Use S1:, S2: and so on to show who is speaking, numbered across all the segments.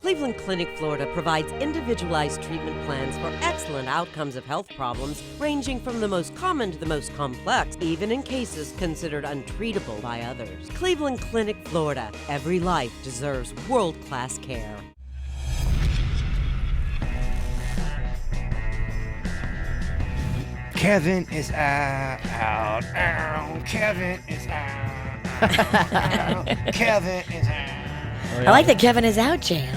S1: Cleveland Clinic, Florida provides individualized treatment plans for excellent outcomes of health problems ranging from the most common to the most complex, even in cases considered untreatable by others. Cleveland Clinic, Florida. Every life deserves world-class care.
S2: Kevin is out. Kevin is out. Kevin is out.
S3: I like that Kevin is out, Jam.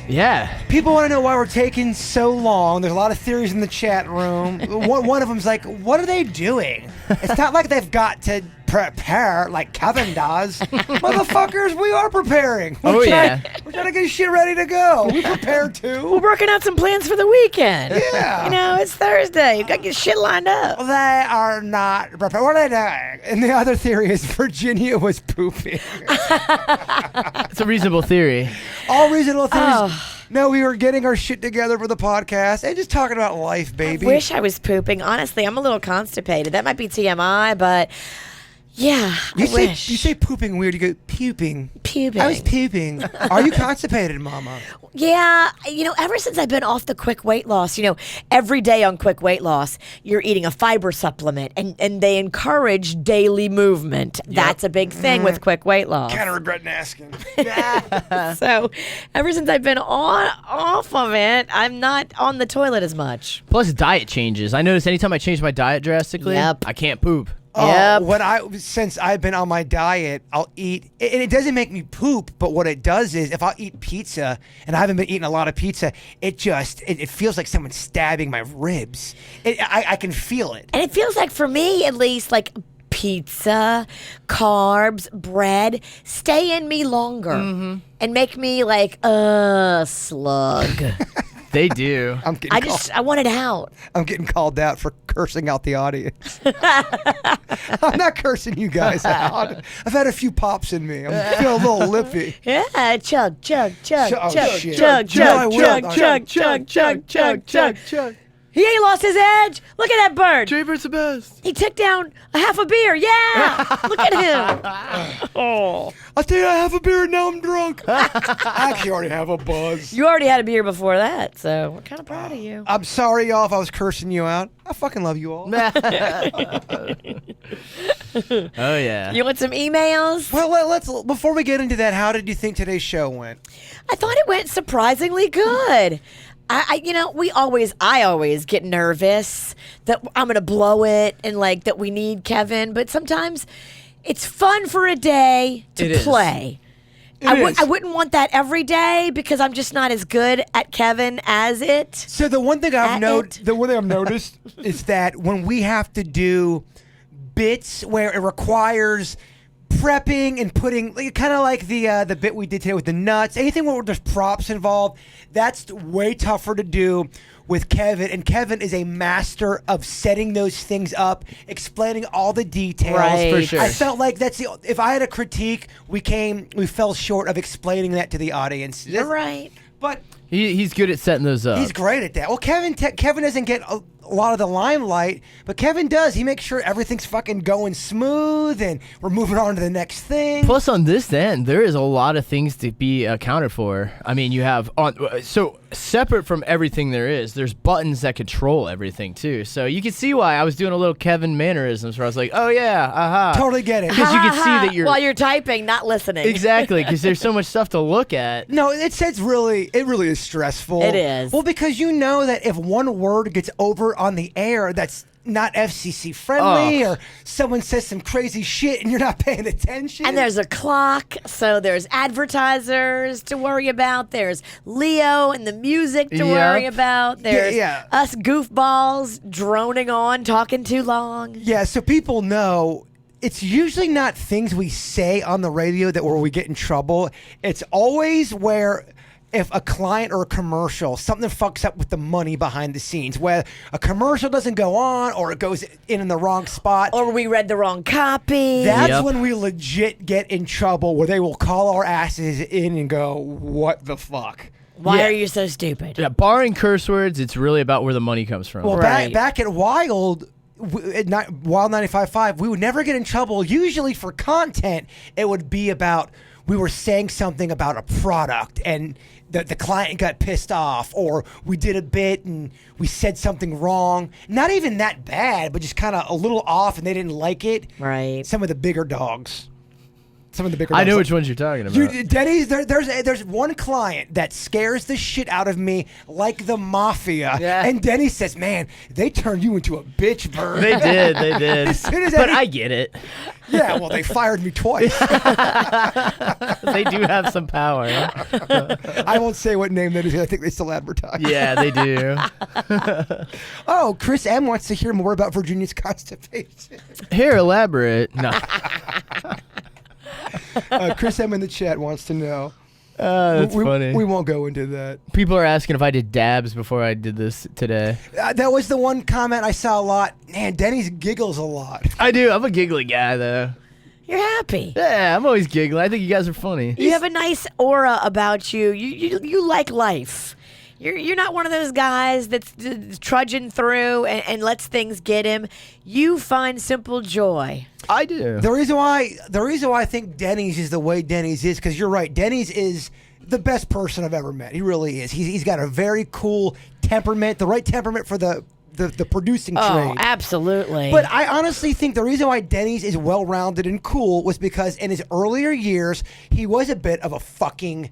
S4: Yeah.
S2: People want to know why we're taking so long. There's a lot of theories in the chat room. One of them's like, what are they doing? It's not like they've got to prepare like Kevin does. Motherfuckers, we are preparing. We're trying to get shit ready to go. We prepared too.
S3: We're working out some plans for the weekend.
S2: Yeah.
S3: You know, it's Thursday. You got to get shit lined up.
S2: They are not prepared. What are they doing? And the other theory is Virginia was pooping.
S4: It's a reasonable theory.
S2: All reasonable theories.
S3: Oh.
S2: No, we were getting our shit together for the podcast and just talking about life, baby.
S3: I wish I was pooping. Honestly, I'm a little constipated. That might be TMI, but yeah, I wish.
S2: You say pooping weird. You go puping.
S3: Pubing.
S2: I was puping. Are you constipated, Mama?
S3: Yeah, ever since I've been off the quick weight loss, every day on quick weight loss, you're eating a fiber supplement, and they encourage daily movement. Yep. That's a big thing with quick weight loss.
S2: Kind of regretting asking.
S3: So, ever since I've been off of it, I'm not on the toilet as much.
S4: Plus diet changes. I notice anytime I change my diet drastically, I can't poop.
S2: Since I've been on my diet, I'll eat, and it doesn't make me poop, but what it does is if I'll eat pizza, and I haven't been eating a lot of pizza, it feels like someone's stabbing my ribs. I can feel it.
S3: And it feels like, for me at least, like pizza, carbs, bread stay in me longer and make me like a slug.
S4: They do.
S3: I want it out.
S2: I'm getting called out for cursing out the audience. I'm not cursing you guys out. I've had a few pops in me. I'm feeling a little lippy.
S3: Yeah, chug, chug, chug,
S2: Oh,
S3: chug,
S2: shit.
S3: chug,
S2: You know I
S3: chug,
S2: will.
S3: chug, chug, chug, chug, chug, chug, chug. He ain't lost his edge. Look at that bird.
S4: Jaybird's the best.
S3: He took down a half a beer. Yeah. Look at him. Oh.
S2: I'll tell you, I have a beer and now I'm drunk. I actually already have a buzz.
S3: You already had a beer before that, so we're kind of proud of you.
S2: I'm sorry, y'all, if I was cursing you out. I fucking love you all.
S4: Oh, yeah.
S3: You want some emails?
S2: Well, let's before we get into that, how did you think today's show went?
S3: I thought it went surprisingly good. I always get nervous that I'm going to blow it and like that we need Kevin, but sometimes it's fun for a day to play. I wouldn't want that every day because I'm just not as good at Kevin as it.
S2: So the one thing I've noticed is that when we have to do bits where it requires prepping and putting, kind of like the bit we did today with the nuts, anything where there's props involved, that's way tougher to do with Kevin. And Kevin is a master of setting those things up, explaining all the details.
S3: Right.
S4: For sure.
S2: I felt like if I had a critique, we fell short of explaining that to the audience.
S3: You're right.
S2: But
S4: he's good at setting those up.
S2: he's great at that. Well, Kevin doesn't get a lot of the limelight, but Kevin does. He makes sure everything's fucking going smooth and we're moving on to the next thing.
S4: Plus, on this end, there is a lot of things to be accounted for. I mean, you have so separate from everything there's buttons that control everything too. So you can see why I was doing a little Kevin mannerisms where I was like, "Oh yeah, aha."
S2: Totally get it.
S4: Because you can see that you're
S3: while you're typing, not listening.
S4: exactly because there's so much stuff to look at.
S2: No, it really is stressful.
S3: It is.
S2: Well, because you know that if one word gets over on the air, that's not FCC friendly, or someone says some crazy shit and you're not paying attention.
S3: And there's a clock, so there's advertisers to worry about. There's Leo and the music to worry about. There's us goofballs droning on, talking too long.
S2: Yeah, so people know it's usually not things we say on the radio where we get in trouble. It's always where if a client or a commercial, something fucks up with the money behind the scenes, where a commercial doesn't go on or it goes in the wrong spot.
S3: Or we read the wrong copy.
S2: That's when we legit get in trouble, where they will call our asses in and go, what the fuck?
S3: Why are you so stupid?
S4: Yeah, barring curse words, it's really about where the money comes from.
S2: Well, back at Wild, Wild 95.5, we would never get in trouble. Usually for content, it would be about we were saying something about a product and the client got pissed off, or we did a bit and we said something wrong. Not even that bad, but just kind of a little off and they didn't like it.
S3: Right.
S2: Some of the bigger dogs.
S4: I know which ones you're talking about.
S2: Denny's, there's one client that scares the shit out of me like the mafia.
S4: Yeah.
S2: And Denny says, man, they turned you into a bitch bird.
S4: They did.
S2: As soon as
S4: But I get it.
S2: Yeah, well, they fired me twice.
S4: They do have some power.
S2: I won't say what name that is. I think they still advertise.
S4: Yeah, they do.
S2: Oh, Chris M wants to hear more about Virginia's constipation.
S4: Here, elaborate. No.
S2: Chris M in the chat wants to know.
S4: That's funny.
S2: We won't go into that.
S4: People are asking if I did dabs before I did this today.
S2: That was the one comment I saw a lot. Man, Denny's giggles a lot.
S4: I do. I'm a giggly guy, though.
S3: You're happy.
S4: Yeah, I'm always giggling. I think you guys are funny.
S3: You have a nice aura about you. You like life. You're not one of those guys that's trudging through and lets things get him. You find simple joy.
S4: I do.
S2: The reason why I think Denny's is the way Denny's is, because you're right. Denny's is the best person I've ever met. He really is. He's got a very cool temperament, the right temperament for the producing trade.
S3: Oh, absolutely.
S2: But I honestly think the reason why Denny's is well-rounded and cool was because in his earlier years, he was a bit of a fucking...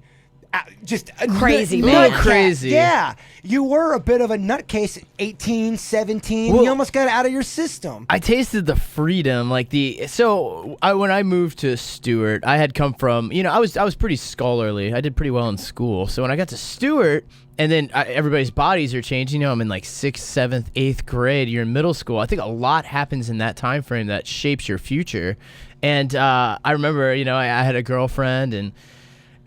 S2: just a
S3: crazy
S2: nut
S3: man.
S4: Crazy.
S2: Yeah. You were a bit of a nutcase at 18, 17.
S4: Well,
S2: you almost got it out of your system.
S4: I tasted the freedom, when I moved to Stewart, I had come from, I was pretty scholarly. I did pretty well in school. So when I got to Stewart, and then everybody's bodies are changing. I'm in like 6th, 7th, 8th grade. You're in middle school. I think a lot happens in that time frame that shapes your future. And I remember, I had a girlfriend, and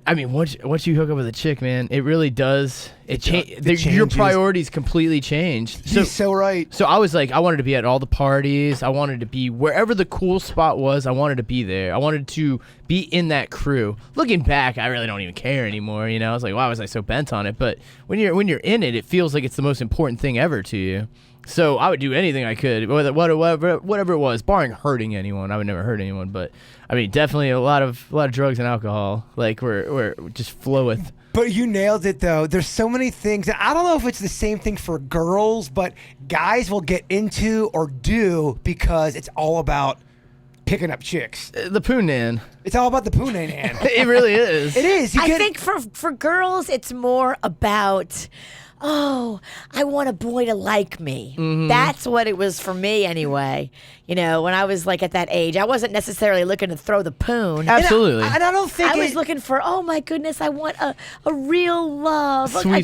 S4: I mean, once you hook up with a chick, man, it really does. Your priorities completely change.
S2: He's so right.
S4: So I was like, I wanted to be at all the parties. I wanted to be wherever the cool spot was. I wanted to be there. I wanted to be in that crew. Looking back, I really don't even care anymore. I was like, why was I so bent on it? But when you're in it, it feels like it's the most important thing ever to you. So I would do anything I could, whatever it was, barring hurting anyone. I would never hurt anyone, but I mean, definitely a lot of drugs and alcohol. Like we're just floweth.
S2: But you nailed it, though. There's so many things. I don't know if it's the same thing for girls, but guys will get into or do because it's all about picking up chicks.
S4: The poonan.
S2: It's all about the poonan.
S4: It really is.
S2: It is.
S3: I think for girls, it's more about... oh, I want a boy to like me. Mm-hmm. That's what it was for me anyway. When I was like at that age, I wasn't necessarily looking to throw the poon.
S4: Absolutely.
S2: And I don't think
S3: I was looking for, oh my goodness, I want a real love. A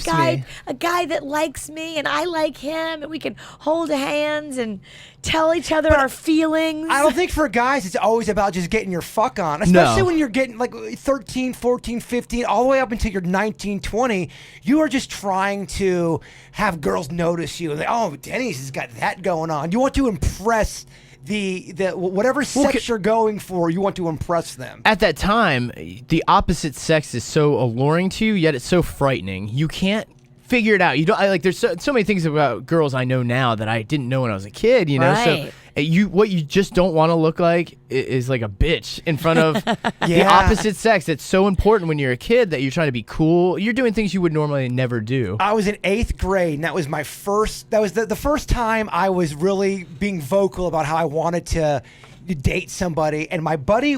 S3: guy that likes me and I like him and we can hold hands and tell each other our feelings.
S2: I don't think for guys it's always about just getting your fuck on. Especially when you're getting like 13, 14, 15, all the way up until you're 19, 20. You are just trying to have girls notice you. Like, oh, Denny's has got that going on. You want to impress the whatever sex you're going for, you want to impress them.
S4: At that time, the opposite sex is so alluring to you, yet it's so frightening. You can't figure it out. You don't there's so many things about girls I know now that I didn't know when I was a kid,
S3: Right.
S4: So what you just don't want to look like is like a bitch in front of the opposite sex. It's so important when you're a kid that you're trying to be cool. You're doing things you would normally never do.
S2: I was in 8th grade, and that was my first. That was the first time I was really being vocal about how I wanted to date somebody. And my buddy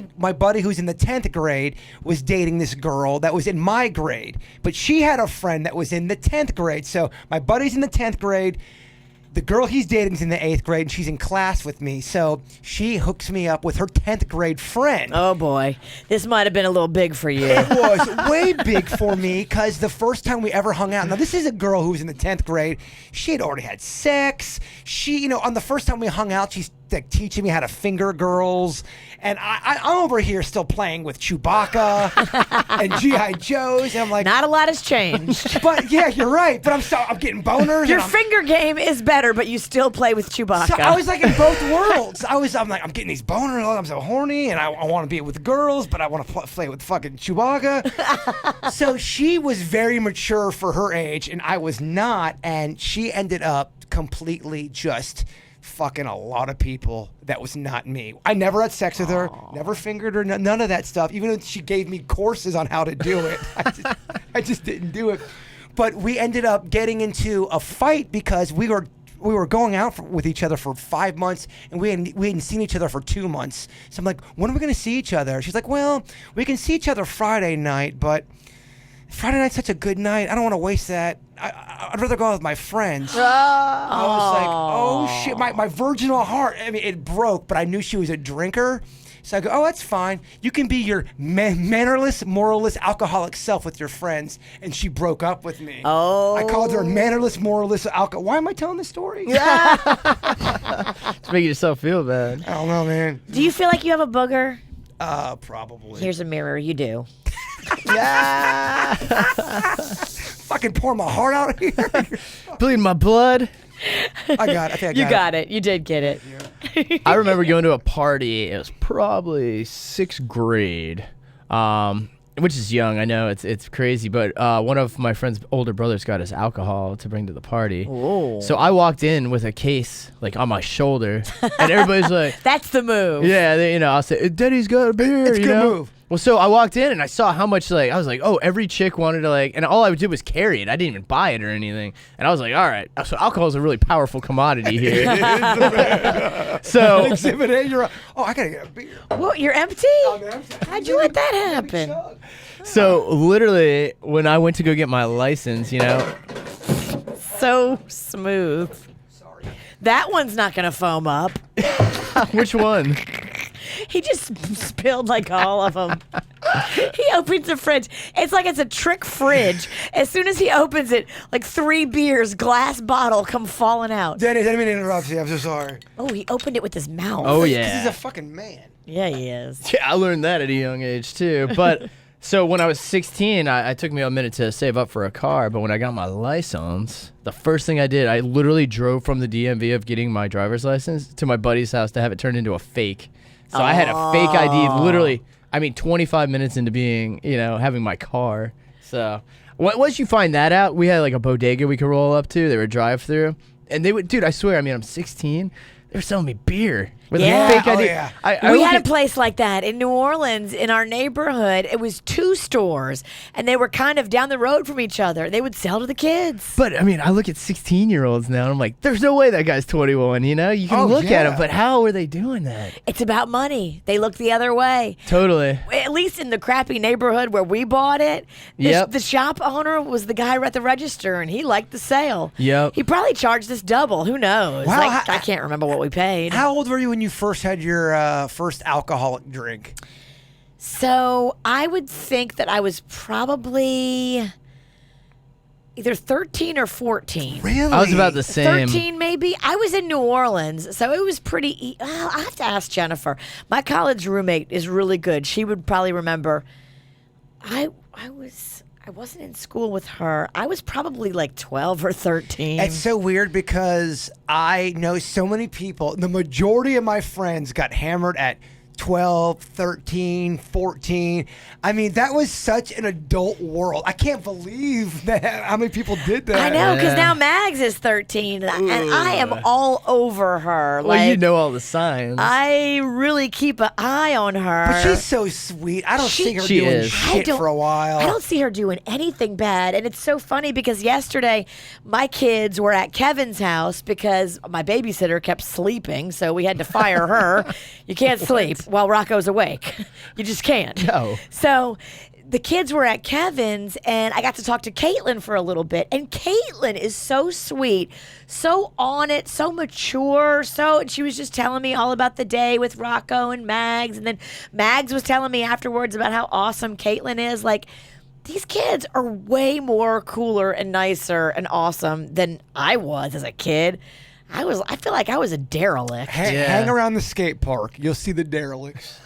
S2: who's in the 10th grade was dating this girl that was in my grade, but she had a friend that was in the 10th grade. So my buddy's in the 10th grade. The girl he's dating is in the 8th grade, and she's in class with me. So she hooks me up with her 10th grade friend.
S3: Oh, boy. This might have been a little big for you.
S2: It was way big for me because the first time we ever hung out. Now, this is a girl who was in the 10th grade. She had already had sex. She, on the first time we hung out, she's like teaching me how to finger girls. And I'm over here still playing with Chewbacca and G.I. Joes. And I'm like...
S3: not a lot has changed.
S2: But, yeah, you're right. But I'm getting boners.
S3: Your finger game is better, but you still play with Chewbacca.
S2: So I was like in both worlds. I'm like, I'm getting these boners. I'm so horny, and I want to be with girls, but I want to play with fucking Chewbacca. So she was very mature for her age, and I was not. And she ended up completely just fucking a lot of people. That was not me. I never had sex with her, never fingered her, none of that stuff. Even though she gave me courses on how to do it, I just didn't do it. But we ended up getting into a fight because we were going out with each other for 5 months, and we hadn't seen each other for 2 months. So I'm like, when are we going to see each other? She's like, well, we can see each other Friday night, but Friday night's such a good night. I don't want to waste that. I'd rather go out with my friends. I was like, oh shit, my virginal heart. I mean, it broke, but I knew she was a drinker. So I go, oh, that's fine. You can be your mannerless, moralless, alcoholic self with your friends. And she broke up with me.
S3: Oh.
S2: I called her mannerless, moralless, alcoholic. Why am I telling this story?
S4: Just making yourself feel bad.
S2: I don't know, man.
S3: Do you feel like you have a booger?
S2: Probably.
S3: Here's a mirror. You do.
S4: Yeah.
S2: Fucking pour my heart out here.
S4: Bleeding my blood.
S2: I think I got
S3: You got it. You did get it.
S4: I remember going to a party. It was probably 6th grade, which is young. I know it's crazy, but one of my friend's older brothers got us alcohol to bring to the party.
S3: Ooh.
S4: So I walked in with a case like on my shoulder, and everybody's like,
S3: That's the move.
S4: "Yeah, I'll say, Daddy's got a beer."
S2: It's a good move.
S4: Well, so I walked in and I saw how much I was like, oh, every chick wanted to and all I would do was carry it. I didn't even buy it or anything. And I was like, all right, so alcohol is a really powerful commodity here. So
S2: Exhibit A, you're I gotta get a beer.
S3: What? You're empty?
S2: I'm empty.
S3: How'd you let that happen?
S4: So literally, when I went to go get my license,
S3: So smooth.
S2: Sorry.
S3: That one's not gonna foam up.
S4: which one?
S3: He just spilled like all of them. He opens the fridge. It's like it's a trick fridge. As soon as he opens it, like 3 beers, glass bottle come falling out.
S2: Dennis, I didn't mean to interrupt you. I'm so sorry.
S3: Oh, he opened it with his mouth.
S4: Oh,
S2: 'Cause
S4: yeah.
S2: he's a fucking man.
S3: Yeah, he is.
S4: Yeah, I learned that at a young age, too. But so when I was 16, I took me a minute to save up for a car. But when I got my license, the first thing I did, I literally drove from the DMV of getting my driver's license to my buddy's house to have it turned into a fake. So I had a fake ID literally, 25 minutes into being, having my car. So once you find that out, we had like a bodega we could roll up to. They were drive-through. And they would, dude, I swear, I'm 16. They were selling me beer with
S3: Yeah.
S4: a fake ID.
S2: Oh, yeah.
S3: We had a place like that in New Orleans in our neighborhood. It was 2 stores, and they were kind of down the road from each other. They would sell to the kids.
S4: But, I look at 16-year-olds now, and I'm like, there's no way that guy's 21, You can look at him, but how are they doing that?
S3: It's about money. They look the other way.
S4: Totally.
S3: At least in the crappy neighborhood where we bought it, the shop owner was the guy at the register, and he liked the sale.
S4: Yep.
S3: He probably charged us double. Who knows?
S2: Wow,
S3: I can't remember what we paid.
S2: How old were you when you first had your first alcoholic drink?
S3: So I would think that I was probably either 13 or 14.
S2: Really?
S4: I was about the same.
S3: 13 maybe. I was in New Orleans, so it was pretty. Well, I have to ask Jennifer. My college roommate is really good. She would probably remember. I wasn't in school with her. I was probably like 12 or 13.
S2: It's so weird because I know so many people. The majority of my friends got hammered at 12, 13, 14. That was such an adult world. I can't believe that how many people did that.
S3: I know, because
S4: Yeah.
S3: now Mags is 13, and I am all over her.
S4: Well, you know all the signs.
S3: I really keep an eye on her.
S2: But she's so sweet. I don't see her
S4: she
S2: doing
S4: is.
S2: shit for a while.
S3: I don't see her doing anything bad. And it's so funny because yesterday my kids were at Kevin's house because my babysitter kept sleeping. So we had to fire her. You can't sleep while Rocco's awake. You just can't.
S4: No.
S3: So the kids were at Kevin's and I got to talk to Caitlin for a little bit. And Caitlin is so sweet, so on it, so mature. And she was just telling me all about the day with Rocco and Mags. And then Mags was telling me afterwards about how awesome Caitlin is. Like, these kids are way more cooler and nicer and awesome than I was as a kid. I feel like I was a derelict.
S2: Hang around the skate park. You'll see the derelicts.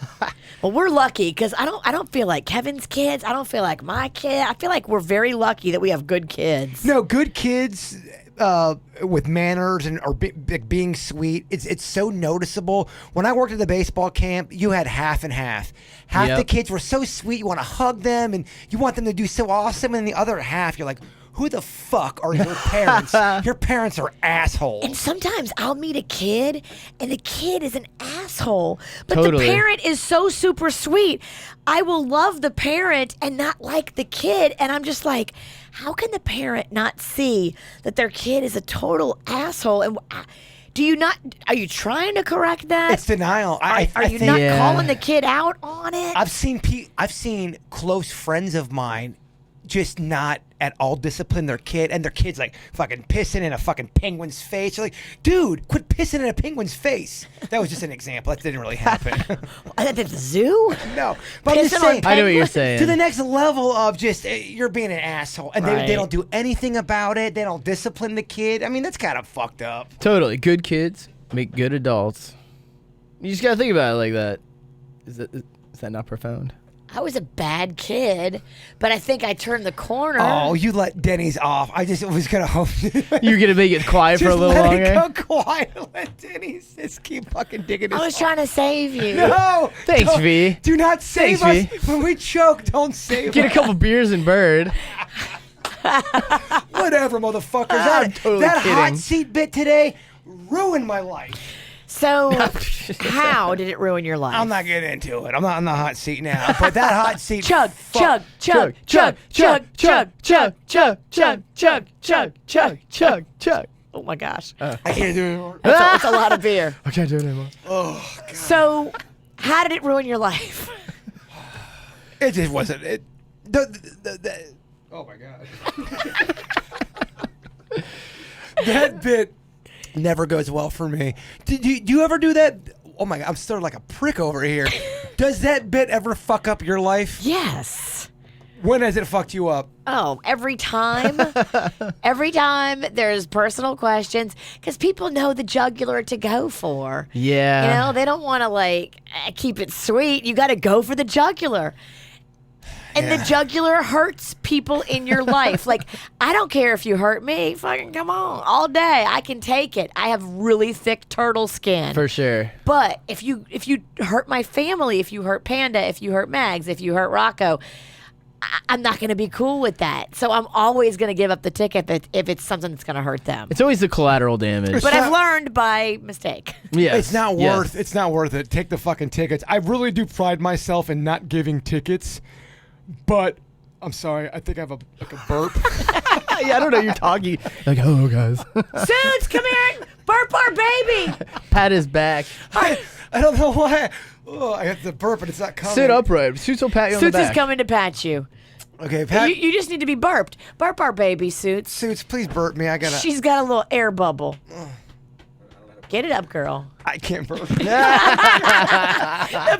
S3: Well, we're lucky because I don't feel like Kevin's kids. I don't feel like my kid. I feel like we're very lucky that we have good kids.
S2: No, good kids with manners and or being sweet. It's so noticeable. When I worked at the baseball camp, you had half and half. Half
S4: Yep.
S2: the kids were so sweet. You want to hug them and you want them to do so awesome. And the other half, you're like, who the fuck are your parents? Your parents are assholes.
S3: And sometimes I'll meet a kid, and the kid is an asshole, but
S4: Totally.
S3: the parent is so super sweet. I will love the parent and not like the kid, and I'm just like, how can the parent not see that their kid is a total asshole? And do you not? Are you trying to correct that?
S2: It's denial.
S3: Are
S2: I
S3: you
S2: think
S3: not
S4: Yeah.
S3: calling the kid out on it?
S2: I've seen close friends of mine just not at all discipline their kid, and their kid's like fucking pissing in a fucking penguin's face. You're like, dude, quit pissing in a penguin's face. That was just an example. That didn't really happen.
S3: At the zoo?
S2: No, but I'm just
S3: Pissing on
S2: saying.
S4: I know what you're saying.
S2: To the next level of just you're being an asshole, and
S3: Right.
S2: they don't do anything about it. They don't discipline the kid. I mean, that's kind of fucked up.
S4: Totally. Good kids make good adults. You just gotta think about it like that. Is that not profound?
S3: I was a bad kid, but I think I turned the corner.
S2: Oh, you let Denny's off. I just was gonna hope
S4: You're gonna make it quiet for a
S2: just
S4: little
S2: let
S4: longer.
S2: it go quiet. Let Denny's just keep fucking digging.
S3: I
S2: his
S3: was trying to save you.
S2: No,
S4: Thanks,
S2: don't-
S4: V.
S2: Do not save
S4: Thanks,
S2: us when we choke. Don't save
S4: Get a
S2: us.
S4: couple beers and bird.
S2: Whatever, motherfuckers.
S4: I'm totally
S2: that hot
S4: kidding.
S2: seat bit today ruined my life.
S3: So, how did it ruin your life?
S2: I'm not getting into it. I'm not on the hot seat now. But that hot seat.
S3: Chug,
S2: fuck-
S3: chug, chug, chug, chug, chug, chug, chug, chug, chug, chug, chug, chug, chug. Oh my gosh.
S2: I can't do it anymore.
S3: That's a lot of beer.
S4: I can't do it anymore.
S2: Oh, God.
S3: So, how did it ruin your life?
S2: It just wasn't. Oh, my God. That bit never goes well for me. Do you ever do that? Oh, my God. I'm starting like a prick over here. Does that bit ever fuck up your life?
S3: Yes.
S2: When has it fucked you up?
S3: Oh, every time. Every time there's personal questions because people know the jugular to go for.
S4: Yeah.
S3: You know, they don't want to keep it sweet. You got to go for the jugular. And
S2: Yeah.
S3: the jugular hurts people in your life. Like, I don't care if you hurt me. Fucking come on. All day. I can take it. I have really thick turtle skin.
S4: For sure.
S3: But if you hurt my family, if you hurt Panda, if you hurt Mags, if you hurt Rocco, I'm not going to be cool with that. So I'm always going to give up the ticket if it's something that's going to hurt them.
S4: It's always the collateral damage.
S3: But I've learned by mistake.
S4: Yes.
S2: It's not
S4: yes.
S2: worth. It's not worth it. Take the fucking tickets. I really do pride myself in not giving tickets, but I'm sorry. I think I have a burp.
S4: Yeah, I don't know. You're talking like, hello, guys.
S3: Suits, come here. Burp our baby.
S4: Pat his back.
S2: I don't know why. Oh, I have to burp, and it's not coming.
S4: Sit upright. Suits will pat you on the
S3: Suits
S4: back.
S3: is coming to pat you.
S2: Okay, Pat.
S3: You just need to be burped. Burp our baby, Suits.
S2: Suits, please burp me. I gotta.
S3: She's got a little air bubble. Get it up, girl.
S2: I can't burp.
S3: The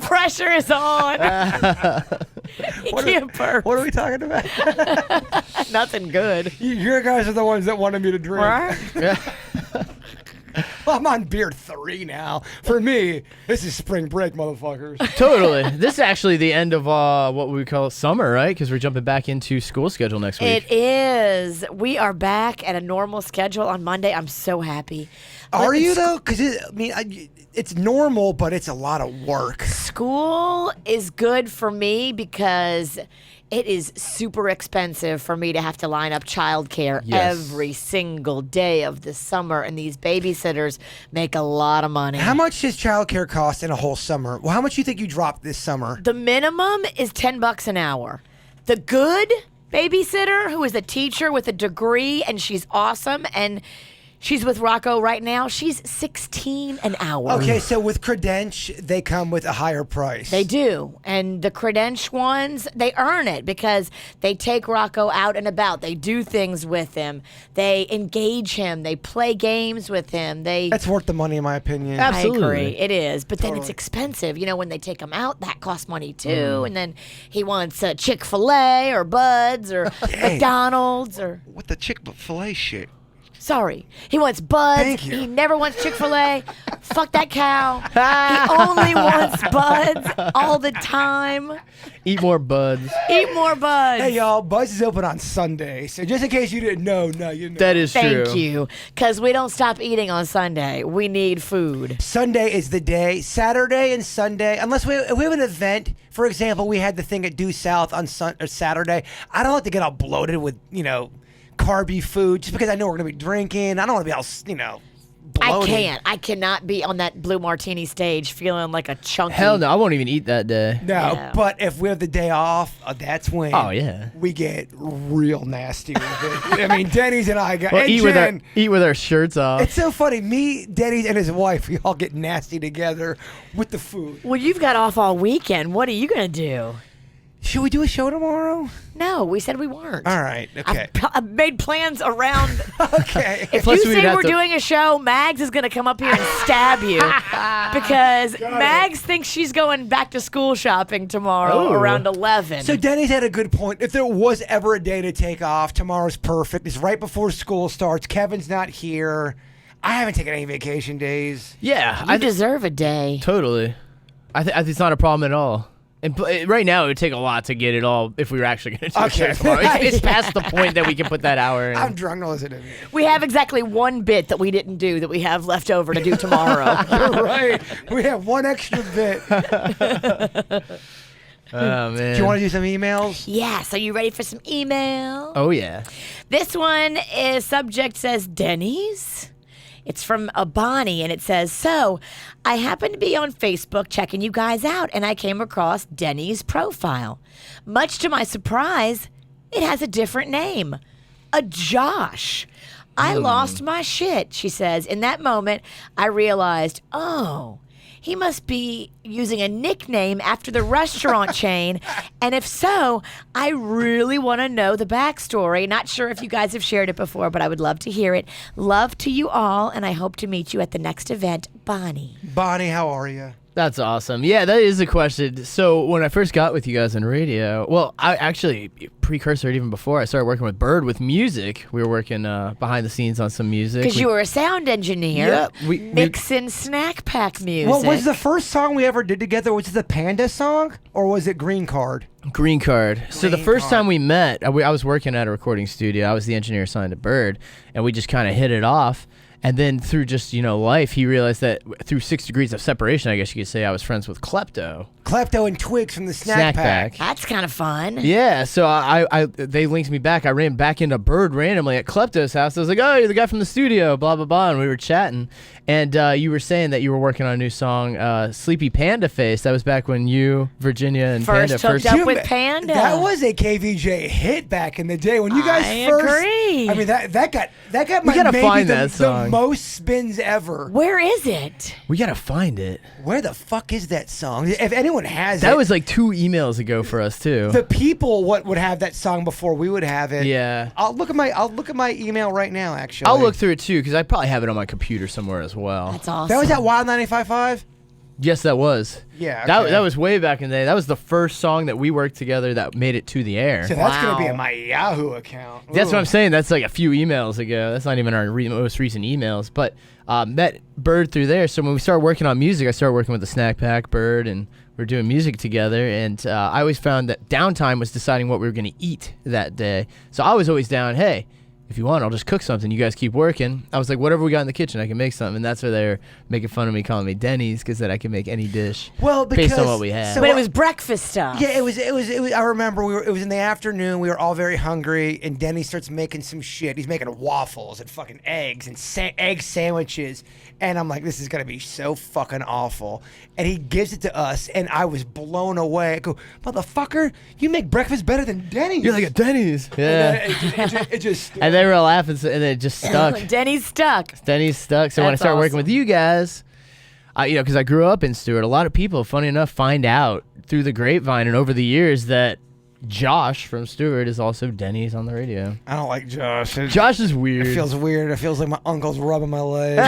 S3: pressure is on. You can't burp.
S2: What are we talking about?
S3: Nothing good.
S2: You guys are the ones that wanted me to drink.
S3: Right?
S2: Well, I'm on beer 3 now. For me, this is spring break, motherfuckers.
S4: Totally. This is actually the end of what we call summer, right? Because we're jumping back into school schedule next week.
S3: It is. We are back at a normal schedule on Monday. I'm so happy.
S2: Are
S3: But
S2: you
S3: it's-
S2: though? Because it's normal, but it's a lot of work.
S3: School is good for me because it is super expensive for me to have to line up childcare
S4: Yes.
S3: every single day of the summer, and these babysitters make a lot of money.
S2: How much does childcare cost in a whole summer? Well, how much do you think you dropped this summer?
S3: The minimum is $10 an hour. The good babysitter, who is a teacher with a degree, and she's awesome, and she's with Rocco right now, she's $16 an hour.
S2: Okay, so with Credence, they come with a higher price.
S3: They do. And the credential ones, they earn it because they take Rocco out and about. They do things with him. They engage him. They play games with him.
S2: That's worth the money, in my opinion.
S4: Absolutely.
S3: I agree. It is. But then it's expensive. You know, when they take him out, that costs money too. And then he wants Chick-fil-A or Bud's or McDonald's or...
S2: With the Chick-fil-A shit.
S3: Sorry. He wants Bud's.
S2: Thank you.
S3: He never wants Chick-fil-A. Fuck that cow. He only wants Bud's all the time.
S4: Eat more buds.
S3: Eat more Bud's.
S2: Hey, y'all, Buzz is open on Sunday. So just in case you didn't know, you know.
S4: That is true.
S3: Thank you. Because we don't stop eating on Sunday. We need food.
S2: Sunday is the day. Saturday and Sunday, unless we have an event. For example, we had the thing at Due South on Saturday. I don't like to get all bloated with, carby food just because I know we're gonna be drinking. I don't want to be all bloated.
S3: I cannot be on that blue martini stage feeling like a chunky.
S4: Hell no, I won't even eat that day.
S2: No, but if we have the day off, that's when we get real nasty with it. I mean, Denny's and I got
S4: eat with our shirts off.
S2: It's so funny. Me, Denny's, and his wife, we all get nasty together with the food.
S3: Well, you've got off all weekend. What are you going to do?
S2: Should we do a show tomorrow?
S3: No, we said we weren't.
S2: All right, okay.
S3: I've made plans around.
S2: Okay.
S3: If you say we're doing a show, Mags is going to come up here and stab you because Mags thinks she's going back to school shopping tomorrow around 11.
S2: So Denny's had a good point. If there was ever a day to take off, tomorrow's perfect. It's right before school starts. Kevin's not here. I haven't taken any vacation days.
S4: Yeah.
S3: I deserve a day.
S4: Totally. I think it's not a problem at all. And right now, it would take a lot to get it all if we were actually going to do a show tomorrow. It's past the point that we can put that hour in.
S2: I'm drunk. No, listen to me.
S3: We have exactly one bit that we didn't do that we have left over to do tomorrow.
S2: You're right. We have one extra bit.
S4: Oh, man.
S2: Do you want to do some emails?
S3: Yes. Are you ready for some email?
S4: Oh, yeah.
S3: This one is subject says Denny's. It's from Bonnie, and it says, so I happened to be on Facebook checking you guys out, and I came across Denny's profile. Much to my surprise, it has a different name, a Josh. I lost my shit, she says. In that moment, I realized, he must be using a nickname after the restaurant chain. And if so, I really want to know the backstory. Not sure if you guys have shared it before, but I would love to hear it. Love to you all, and I hope to meet you at the next event. Bonnie.
S2: Bonnie, how are you?
S4: That's awesome. Yeah, that is a question. So when I first got with you guys on radio, well, I actually, precursor even before, I started working with Bird with music. We were working behind the scenes on some music.
S3: Because you were a sound engineer.
S4: Yeah.
S3: Mixing snack pack music.
S2: What was the first song we ever did together? Was it the Panda song or was it Green Card?
S4: Green Card. So the first time we met, I was working at a recording studio. I was the engineer assigned to Bird, and we just kind of hit it off. And then through just, life, he realized that through 6 degrees of separation, I guess you could say, I was friends with Klepto.
S2: Klepto and Twigs from the Snack Pack.
S3: That's kind of fun.
S4: Yeah, so they linked me back. I ran back into Bird randomly at Klepto's house. I was like, oh, you're the guy from the studio, blah, blah, blah. And we were chatting. And you were saying that you were working on a new song, Sleepy Panda Face. That was back when you, Virginia, and Panda
S3: first hooked up with Panda.
S2: That was a KVJ hit back in the day. When you guys
S3: agree.
S2: I mean, that got my maybe the most spins ever.
S3: Where is it?
S4: We got to find it.
S2: Where the fuck is that song? If anyone has
S4: that was like 2 emails ago for us too.
S2: The people would have that song before we would have it.
S4: Yeah.
S2: I'll look at my email right now. Actually,
S4: I'll look through it too because I probably have it on my computer somewhere as well.
S3: That's awesome.
S2: That was at Wild 95.5.
S4: Yes, that was.
S2: Yeah. Okay.
S4: That was way back in the day. That was the first song that we worked together that made it to the air.
S2: So that's gonna be in my Yahoo account.
S4: That's what I'm saying. That's like a few emails ago. That's not even our most recent emails. But met Bird through there. So when we started working on music, I started working with the Snack Pack, Bird, and we were doing music together. And I always found that downtime was deciding what we were going to eat that day. So I was always down, hey, if you want, I'll just cook something. You guys keep working. I was like, whatever we got in the kitchen, I can make something. And that's where they're making fun of me, calling me Denny's, because that I can make any dish based on what we had.
S3: But it was breakfast stuff.
S2: Yeah, it was. I remember it was in the afternoon. We were all very hungry, and Denny starts making some shit. He's making waffles and fucking eggs and egg sandwiches. And I'm like, this is gonna be so fucking awful. And he gives it to us, and I was blown away. I go, motherfucker, you make breakfast better than Denny's.
S4: You're like a Denny's. Yeah.
S2: It just
S4: and they were laughing, and it just stuck.
S3: Denny's stuck.
S4: Denny's stuck. So when I started working with you guys, because I grew up in Stewart, a lot of people, funny enough, find out through the grapevine and over the years that Josh from Stewart is also Denny's on the radio.
S2: I don't like Josh.
S4: Josh is weird.
S2: It feels weird. It feels like my uncle's rubbing my leg.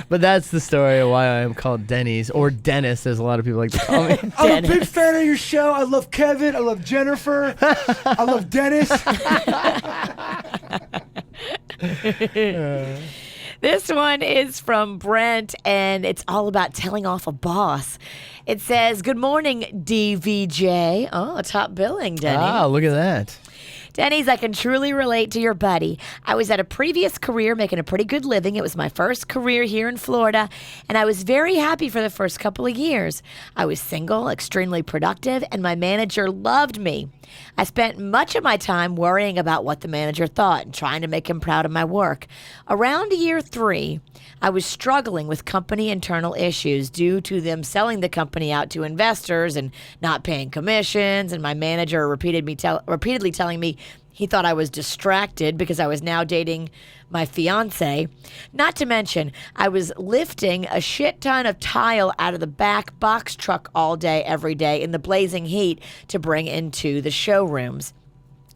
S4: But that's the story of why I am called Denny's, or Dennis, as a lot of people like to call me.
S2: I'm a big fan of your show. I love Kevin. I love Jennifer. I love Dennis.
S3: This one is from Brent, and it's all about telling off a boss. It says, good morning, DVJ. Oh, top billing, Denny.
S4: Ah, look at that.
S3: Denny's, I can truly relate to your buddy. I was at a previous career making a pretty good living. It was my first career here in Florida, and I was very happy for the first couple of years. I was single, extremely productive, and my manager loved me. I spent much of my time worrying about what the manager thought and trying to make him proud of my work. Around year 3, I was struggling with company internal issues due to them selling the company out to investors and not paying commissions, and my manager repeatedly telling me he thought I was distracted because I was now dating my fiance. Not to mention, I was lifting a shit ton of tile out of the back box truck all day, every day in the blazing heat to bring into the showrooms.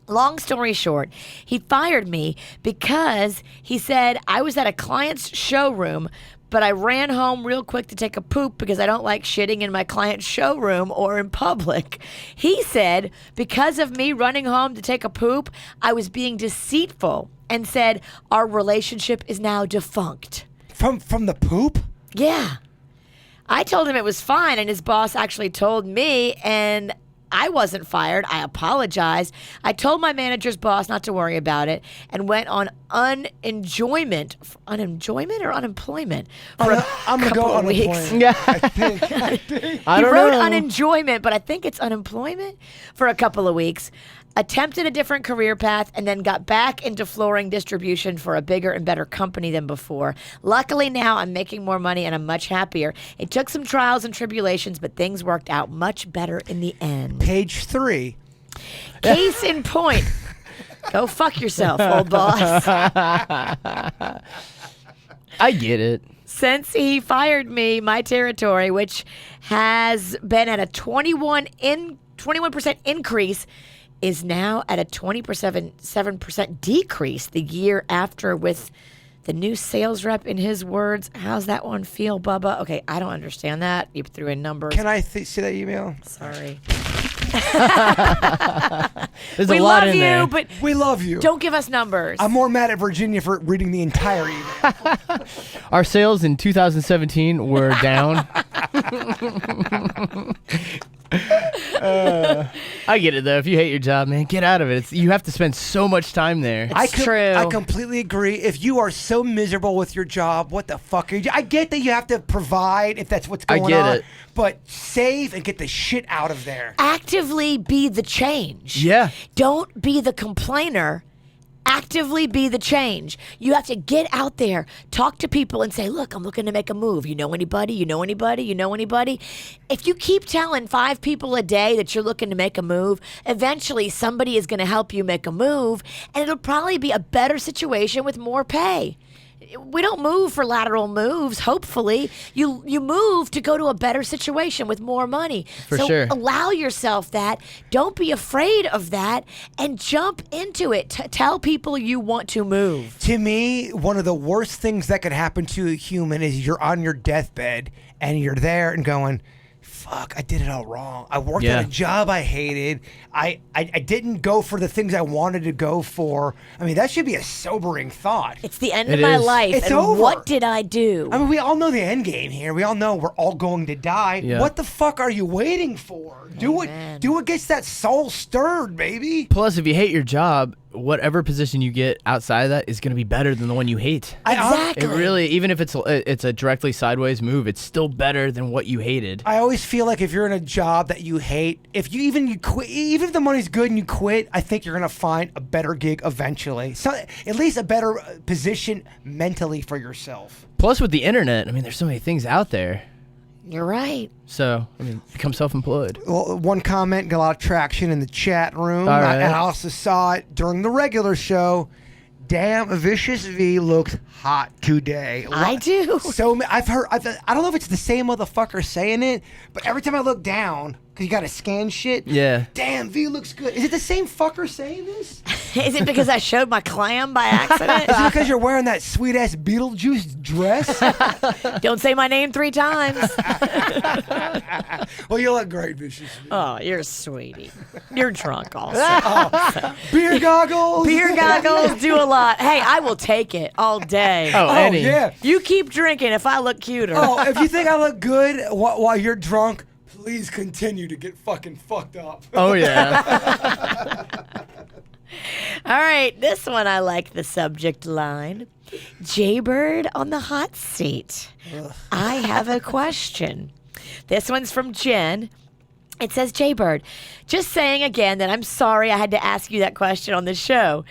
S3: Long story short, he fired me because he said I was at a client's showroom, but I ran home real quick to take a poop because I don't like shitting in my client's showroom or in public. He said because of me running home to take a poop, I was being deceitful and said our relationship is now defunct.
S2: From the poop?
S3: Yeah. I told him it was fine, and his boss actually told me, and I wasn't fired. I apologized. I told my manager's boss not to worry about it and went on unemployment for
S2: I'm
S3: a
S2: gonna
S3: couple
S2: go
S3: of weeks.
S2: unemployment.
S4: Yeah.
S2: I think.
S3: He
S4: don't
S3: wrote
S4: know.
S3: unenjoyment, but I think it's unemployment for a couple of weeks. Attempted a different career path and then got back into flooring distribution for a bigger and better company than before. Luckily now I'm making more money and I'm much happier. It took some trials and tribulations, but things worked out much better in the end.
S2: Page 3.
S3: Case in point. Go fuck yourself, old boss.
S4: I get it.
S3: Since he fired me, my territory, which has been at a 21% increase, is now at a 7% decrease the year after with the new sales rep, in his words. How's that one feel, Bubba? Okay, I don't understand that. You threw in numbers.
S2: Can I see that email?
S3: Sorry.
S4: There's
S3: We
S4: a lot
S3: love
S4: in
S3: you,
S4: there.
S3: but
S2: We love you.
S3: don't give us numbers.
S2: I'm more mad at Virginia for reading the entire email.
S4: Our sales in 2017 were down. I get it though. If you hate your job, man, get out of it. You have to spend so much time there.
S3: True.
S2: I completely agree. If you are so miserable with your job, what the fuck are you? I get that you have to provide if that's what's going on.
S4: get it.
S2: But save and get the shit out of there.
S3: Actively be the change.
S4: Yeah.
S3: Don't be the complainer. Actively be the change. You have to get out there, talk to people and say, look, I'm looking to make a move. You know anybody? You know anybody? You know anybody? If you keep telling 5 people a day that you're looking to make a move, eventually somebody is going to help you make a move, and it'll probably be a better situation with more pay. We don't move for lateral moves, hopefully. You move to go to a better situation with more money.
S4: For
S3: so
S4: sure.
S3: allow yourself that. Don't be afraid of that and jump into it. Tell people you want to move.
S2: To me, one of the worst things that could happen to a human is you're on your deathbed and you're there and going, fuck, I did it all wrong. I worked at a job I hated. I didn't go for the things I wanted to go for. I mean, that should be a sobering thought.
S3: It's the end
S4: It
S3: of my
S4: is.
S3: life.
S2: It's
S3: and
S2: over.
S3: what did I do?
S2: I mean, we all know the end game here. We all know we're all going to die.
S4: Yeah.
S2: What the fuck are you waiting for? Do what gets that soul stirred, baby.
S4: Plus, if you hate your job, whatever position you get outside of that is going to be better than the one you hate.
S3: Exactly.
S4: It really, even if it's a directly sideways move, it's still better than what you hated.
S2: I always feel like if you're in a job that you hate, if you quit, even if the money's good and you quit, I think you're gonna find a better gig eventually. So at least a better position mentally for yourself.
S4: Plus, with the internet, I mean, there's so many things out there.
S3: You're right.
S4: So, I mean, become self-employed.
S2: Well, one comment got a lot of traction in the chat room,
S4: All right.
S2: and I also saw it during the regular show. Damn, Vicious V looks hot today.
S3: I do.
S2: So I've heard. I don't know if it's the same motherfucker saying it, but every time I look down, because you got to scan shit.
S4: Yeah.
S2: Damn, V looks good. Is it the same fucker saying this?
S3: Is it because I showed my clam by accident?
S2: Is it because you're wearing that sweet ass Beetlejuice dress?
S3: Don't say my name 3 times.
S2: Well, you look great, Vicious V.
S3: Oh, you're a sweetie. You're drunk also.
S2: Beer goggles.
S3: Beer goggles do a lot. Hey, I will take it all day.
S4: Oh,
S2: Oh
S4: Eddie.
S2: yeah.
S3: You keep drinking if I look cuter.
S2: Oh, if you think I look good while you're drunk, please continue to get fucking fucked up.
S4: Oh, yeah.
S3: All right, this one I like the subject line. Jaybird on the hot seat. I have a question. This one's from Jen. It says, Jaybird, just saying again that I'm sorry I had to ask you that question on the show.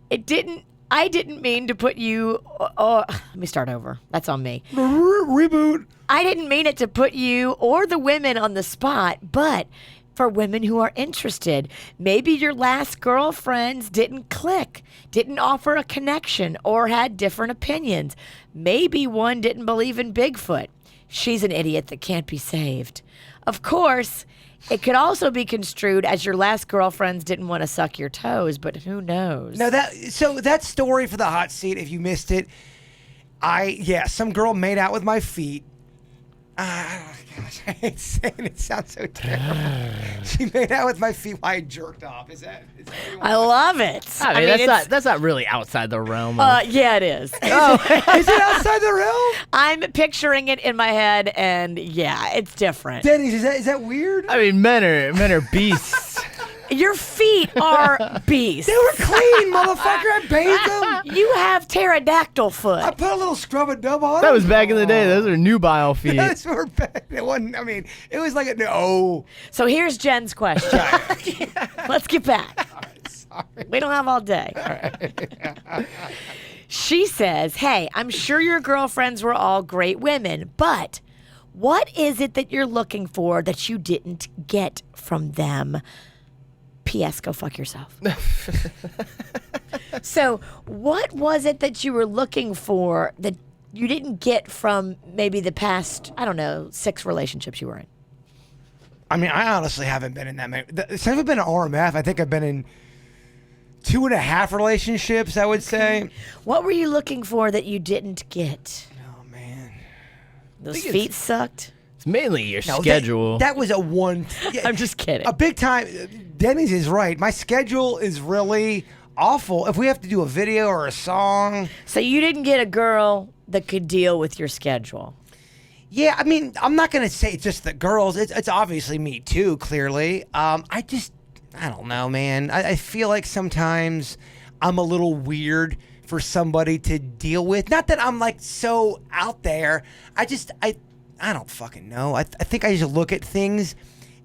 S3: I didn't mean to put you. Let me start over. That's on me.
S2: Reboot.
S3: I didn't mean it to put you or the women on the spot, but for women who are interested, maybe your last girlfriends didn't click, didn't offer a connection, or had different opinions. Maybe one didn't believe in Bigfoot. She's an idiot that can't be saved. Of course, it could also be construed as your last girlfriends didn't want to suck your toes, but who knows?
S2: No, that story for the hot seat, if you missed it, some girl made out with my feet. Gosh, I hate saying it. It sounds so terrible. She made out with my feet while I jerked off. Is that
S3: I love it.
S4: I mean, that's not really outside the realm.
S3: Yeah, it is.
S2: Is it outside the realm?
S3: I'm picturing it in my head, and yeah, it's different.
S2: Denny's, is that weird?
S4: I mean, men are beasts.
S3: Your feet are beasts.
S2: They were clean, motherfucker. I bathed them.
S3: You have pterodactyl foot.
S2: I put a little scrub and dub on
S4: That
S2: them.
S4: was back in the day. Those are nubile feet.
S2: Those were back. It wasn't. I mean, it was like no.
S3: So here's Jen's question. Let's get back.
S2: Sorry.
S3: We don't have all day. She says, hey, I'm sure your girlfriends were all great women, but what is it that you're looking for that you didn't get from them? P.S. Go fuck yourself. So what was it that you were looking for that you didn't get from maybe the past, 6 relationships you were in?
S2: I mean, I honestly haven't been in that many. Since I've been in RMF, I think I've been in 2.5 relationships, I would say.
S3: What were you looking for that you didn't get?
S2: Oh, man.
S3: Those feet sucked?
S4: It's mainly your schedule.
S2: That was a one. Yeah,
S3: I'm just kidding.
S2: A big time. Denny's is right. My schedule is really awful. If we have to do a video or a song.
S3: So you didn't get a girl that could deal with your schedule?
S2: Yeah, I mean, I'm not going to say it's just the girls. It's obviously me too, clearly. I don't know, man. I feel like sometimes I'm a little weird for somebody to deal with. Not that I'm like so out there. I don't fucking know. I think I just look at things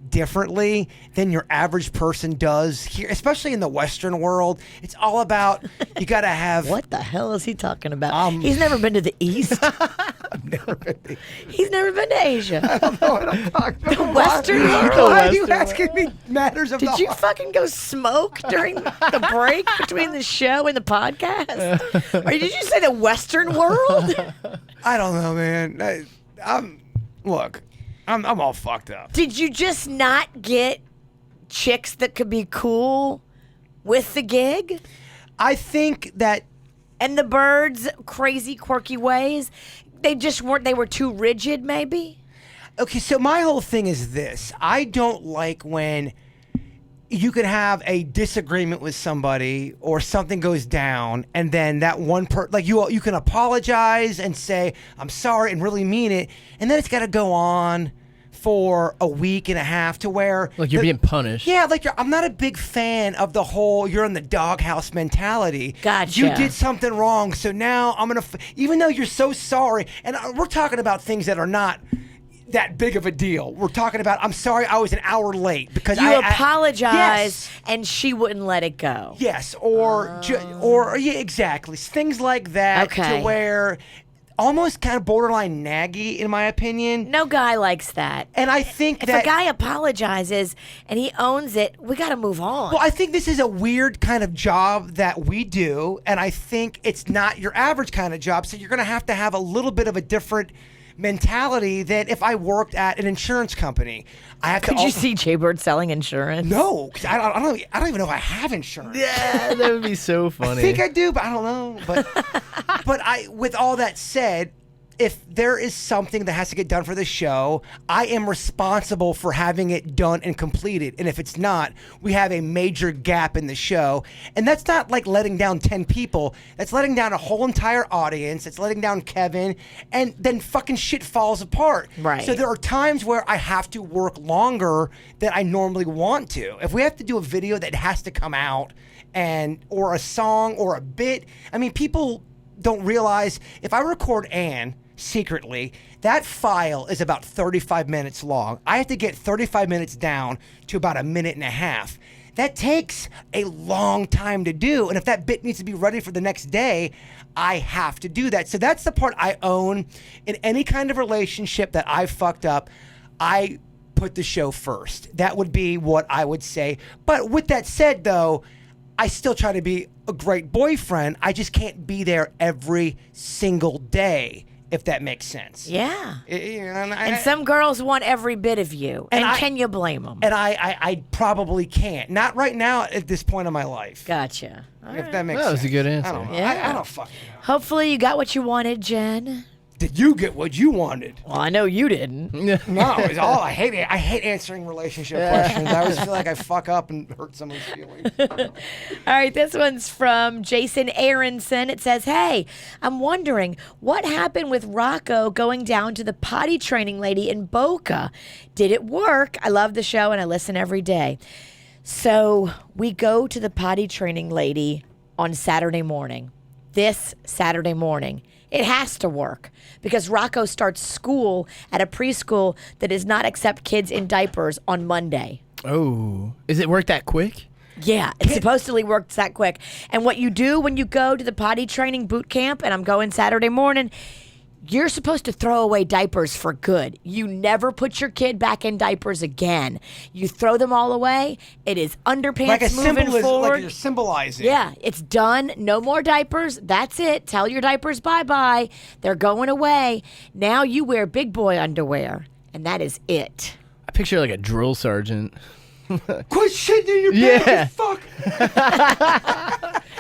S2: differently than your average person does here, especially in the Western world. It's all about you got to have.
S3: What the hell is he talking about? He's never been to the East.
S2: I've never been.
S3: He's never been to Asia.
S2: I don't know what I'm talking about.
S3: The Western world.
S2: Why are you asking me matters of the
S3: Did you
S2: heart?
S3: fucking go smoke during the break between the show and the podcast? Or did you say the Western world?
S2: I don't know, man. I'm all fucked up.
S3: Did you just not get chicks that could be cool with the gig?
S2: I think that.
S3: And the birds' crazy, quirky ways? They just weren't, they were too rigid, maybe?
S2: Okay, so my whole thing is this. I don't like when you could have a disagreement with somebody or something goes down and then that one you can apologize and say, I'm sorry, and really mean it, and then it's got to go on for a week and a half to where
S4: like you're being punished.
S2: Yeah, I'm not a big fan of the whole you're in the doghouse mentality.
S3: Gotcha.
S2: You did something wrong, so now I'm gonna even though you're so sorry, and we're talking about things that are not that big of a deal. We're talking about I'm sorry I was an hour late because
S3: you apologized
S2: yes.
S3: and she wouldn't let it go.
S2: Yes, or yeah, exactly, things like that.
S3: Okay.
S2: To where. Almost kind of borderline naggy, in my opinion.
S3: No guy likes that.
S2: And I think
S3: if
S2: that
S3: a guy apologizes and he owns it, we got to move on.
S2: Well, I think this is a weird kind of job that we do, and I think it's not your average kind of job. So you're going to have a little bit of a different mentality than if I worked at an insurance company.
S3: Could you see Jaybird selling insurance?
S2: No, because I don't even know if I have insurance.
S4: Yeah, that would be so funny.
S2: I think I do, but I don't know. But with all that said, if there is something that has to get done for the show, I am responsible for having it done and completed. And if it's not, we have a major gap in the show. And that's not like letting down 10 people. That's letting down a whole entire audience. It's letting down Kevin. And then fucking shit falls apart.
S3: Right.
S2: So there are times where I have to work longer than I normally want to. If we have to do a video that has to come out or a song or a bit, I mean, people don't realize if I record Ann secretly, that file is about 35 minutes long. I have to get 35 minutes down to about a minute and a half. That takes a long time to do. And if that bit needs to be ready for the next day, I have to do that. So that's the part I own in any kind of relationship that I've fucked up. I put the show first. That would be what I would say. But with that said, though, I still try to be a great boyfriend. I just can't be there every single day, if that makes sense.
S3: Yeah.
S2: And
S3: some girls want every bit of you. And can you blame them?
S2: And I probably can't. Not right now at this point in my life.
S3: Gotcha.
S2: If that makes sense.
S4: That was a good answer.
S2: I don't know.
S3: Yeah.
S2: I don't fucking know.
S3: Hopefully you got what you wanted, Jen.
S2: Did you get what you wanted?
S3: Well, I know you didn't.
S2: No, it's all I hate. I hate answering relationship questions. I always feel like I fuck up and hurt someone's feelings.
S3: All right, this one's from Jason Aronson. It says, "Hey, I'm wondering what happened with Rocco going down to the potty training lady in Boca. Did it work? I love the show and I listen every day." So we go to the potty training lady on Saturday morning. This Saturday morning. It has to work because Rocco starts school at a preschool that does not accept kids in diapers on Monday.
S4: Oh, is it work that quick?
S3: Yeah, it supposedly works that quick. And what you do when you go to the potty training boot camp, and I'm going Saturday morning, you're supposed to throw away diapers for good. You never put your kid back in diapers again. You throw them all away. It is underpants
S2: Like a
S3: moving
S2: symbol,
S3: forward.
S2: like you're symbolizing.
S3: Yeah, it's done. No more diapers. That's it. Tell your diapers bye-bye. They're going away. Now you wear big boy underwear, and that is it.
S4: I picture like a drill sergeant.
S2: Quit shitting in your
S4: Yeah.
S2: pants, fuck.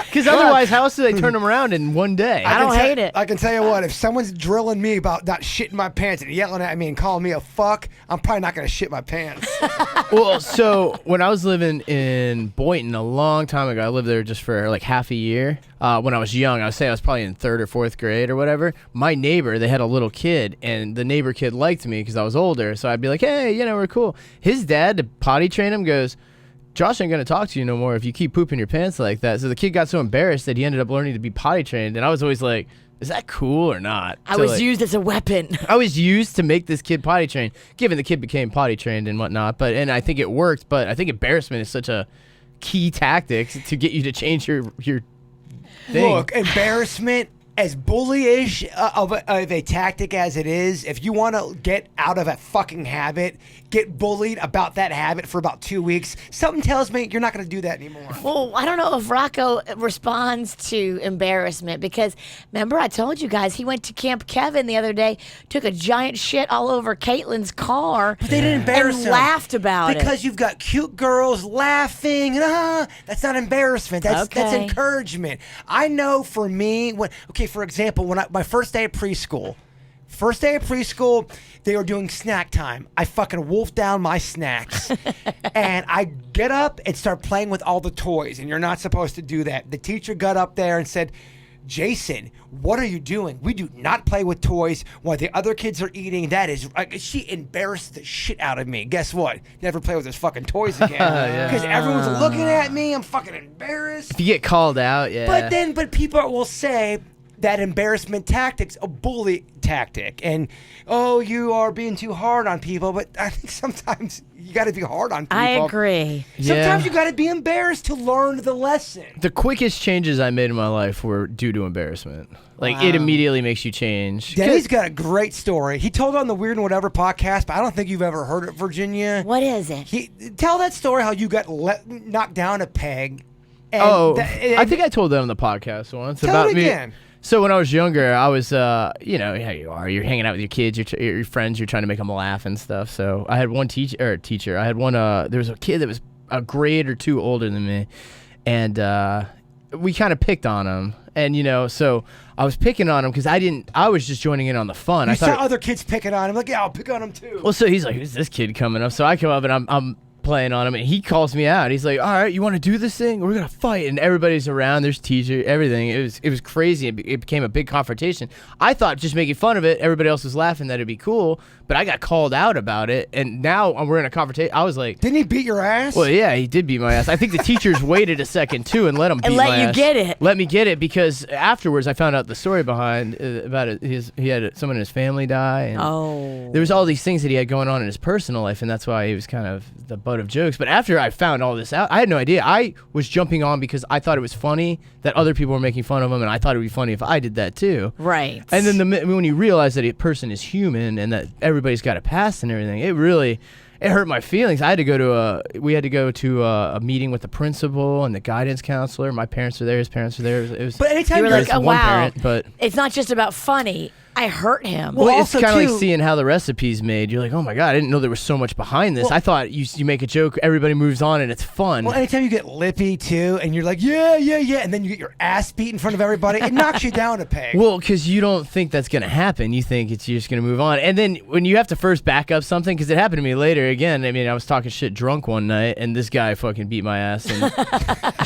S4: Because otherwise, how else do they turn them around in one day?
S3: I don't hate it.
S2: I can tell you what, if someone's drilling me about not shitting my pants and yelling at me and calling me a fuck, I'm probably not going to shit my pants.
S4: Well, so when I was living in Boynton a long time ago, I lived there just for like half a year. When I was young, I would say I was probably in 3rd or 4th grade or whatever. My neighbor, they had a little kid, and the neighbor kid liked me because I was older. So I'd be like, hey, we're cool. His dad, to potty train him, goes, Josh ain't going to talk to you no more if you keep pooping your pants like that. So the kid got so embarrassed that he ended up learning to be potty trained. And I was always like, is that cool or not?
S3: I was used as a weapon.
S4: I was used to make this kid potty trained, given the kid became potty trained and whatnot. And I think it worked. But I think embarrassment is such a key tactic to get you to change your thing.
S2: Look, embarrassment, as bullyish of a tactic as it is, if you want to get out of a fucking habit, get bullied about that habit for about 2 weeks, something tells me you're not going to do that anymore.
S3: Well, I don't know if Rocco responds to embarrassment because remember I told you guys he went to Camp Kevin the other day, took a giant shit all over Caitlin's car.
S2: But they didn't embarrass
S3: and
S2: him.
S3: laughed about it.
S2: Because you've got cute girls laughing. That's not embarrassment. That's encouragement. I know for me, for example, when my first day of preschool, they were doing snack time. I fucking wolfed down my snacks. And I get up and start playing with all the toys. And you're not supposed to do that. The teacher got up there and said, Jason, what are you doing? We do not play with toys while the other kids are eating. That is, she embarrassed the shit out of me. Guess what? Never play with those fucking toys again. Because everyone's looking at me. I'm fucking embarrassed.
S4: If you get called out, yeah.
S2: But people will say that embarrassment tactic's a bully tactic. And, you are being too hard on people. But I think sometimes you got to be hard on people.
S3: I agree.
S2: Sometimes you got to be embarrassed to learn the lesson.
S4: The quickest changes I made in my life were due to embarrassment. Like, it immediately makes you change.
S2: Denny's got a great story. He told it on the Weird and Whatever podcast, but I don't think you've ever heard it, Virginia.
S3: What is it?
S2: Tell that story how you got knocked down a peg. And
S4: I think I told that on the podcast once.
S2: Tell
S4: about
S2: it again.
S4: So when I was younger, I was, how you are. You're hanging out with your kids, your friends. You're trying to make them laugh and stuff. So I had one teacher. I had one. There was a kid that was a grade or two older than me, and we kind of picked on him. And, so I was picking on him because I was just joining in on the fun.
S2: You
S4: I
S2: saw other kids picking on him. Like, yeah, I'll pick on him too.
S4: Well, so he's like, who's this kid coming up? So I come up and I'm playing on him, and he calls me out. He's like, all right, you want to do this thing? We're going to fight. And everybody's around. There's teacher, everything. It was crazy. It became a big confrontation. I thought just making fun of it, everybody else was laughing that it'd be cool, but I got called out about it, and now we're in a confrontation. I was like...
S2: Didn't he beat your ass?
S4: Well, yeah, he did beat my ass. I think the teachers waited a second, too, and let him beat my ass.
S3: And let you get it.
S4: Let me get it, because afterwards I found out the story behind about it. He had someone in his family die, and there was all these things that he had going on in his personal life, and that's why he was kind of the butt of jokes. But after I found all this out, I had no idea. I was jumping on because I thought it was funny that other people were making fun of him, and I thought it would be funny if I did that too.
S3: Right.
S4: And then when you realize that a person is human and that everybody's got a past and everything, it hurt my feelings. We had to go to a meeting with the principal and the guidance counselor. My parents were there. His parents were there. It was.
S2: But anytime
S3: you were like, oh,
S4: one
S3: wow,
S4: parent, but
S3: it's not just about funny. I hurt him.
S2: Well,
S4: it's
S2: also,
S4: kind of
S2: too-
S4: like seeing how the recipe's made. You're like, oh my God, I didn't know there was so much behind this.
S2: Well-
S4: I thought you make a joke, everybody moves on, and it's fun.
S2: Well, anytime you get lippy too, and you're like, yeah, and then you get your ass beat in front of everybody, it knocks you down a peg.
S4: Well, because you don't think that's going to happen. You think you're just going to move on. And then when you have to first back up something, because it happened to me later again. I mean, I was talking shit drunk one night, and this guy fucking beat my ass. And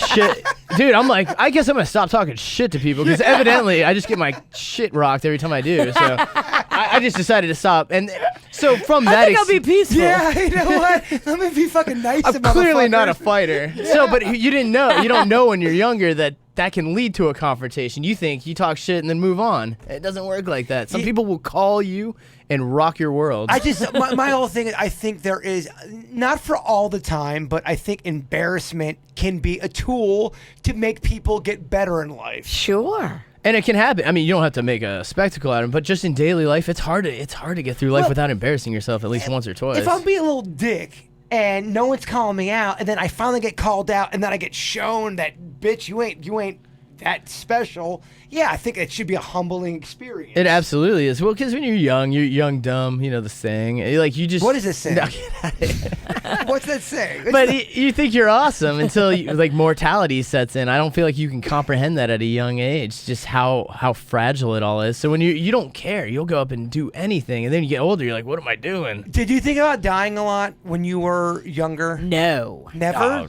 S4: shit. Dude, I'm like, I guess I'm going to stop talking shit to people, because evidently I just get my shit rocked every time I do. So I just decided to stop. And so from that...
S3: I think I'll be peaceful.
S2: Yeah, you know what? Let me be fucking nice to
S4: I'm clearly
S2: motherfuckers.
S4: not a fighter. So, but you didn't know. You don't know when you're younger that can lead to a confrontation. You think you talk shit and then move on. It doesn't work like that. Some people will call you and rock your world.
S2: My whole thing is, I think there is, not for all the time, but I think embarrassment can be a tool to make people get better in life.
S3: Sure.
S4: And it can happen. I mean, you don't have to make a spectacle out of it, but just in daily life, it's hard to get through life without embarrassing yourself at least once or twice.
S2: If I'm being a little dick and no one's calling me out, and then I finally get called out, and then I get shown that, bitch, you ain't that special. Yeah, I think it should be a humbling experience.
S4: It absolutely is. Well, because when you're young, dumb, the saying. Like, you just...
S2: What is this saying?
S4: No, get out of here.
S2: What's that saying?
S4: But you think you're awesome until mortality sets in. I don't feel like you can comprehend that at a young age, just how fragile it all is. So when you don't care, you'll go up and do anything, and then you get older, you're like, what am I doing?
S2: Did you think about dying a lot when you were younger?
S3: No.
S2: Never?
S4: Oh.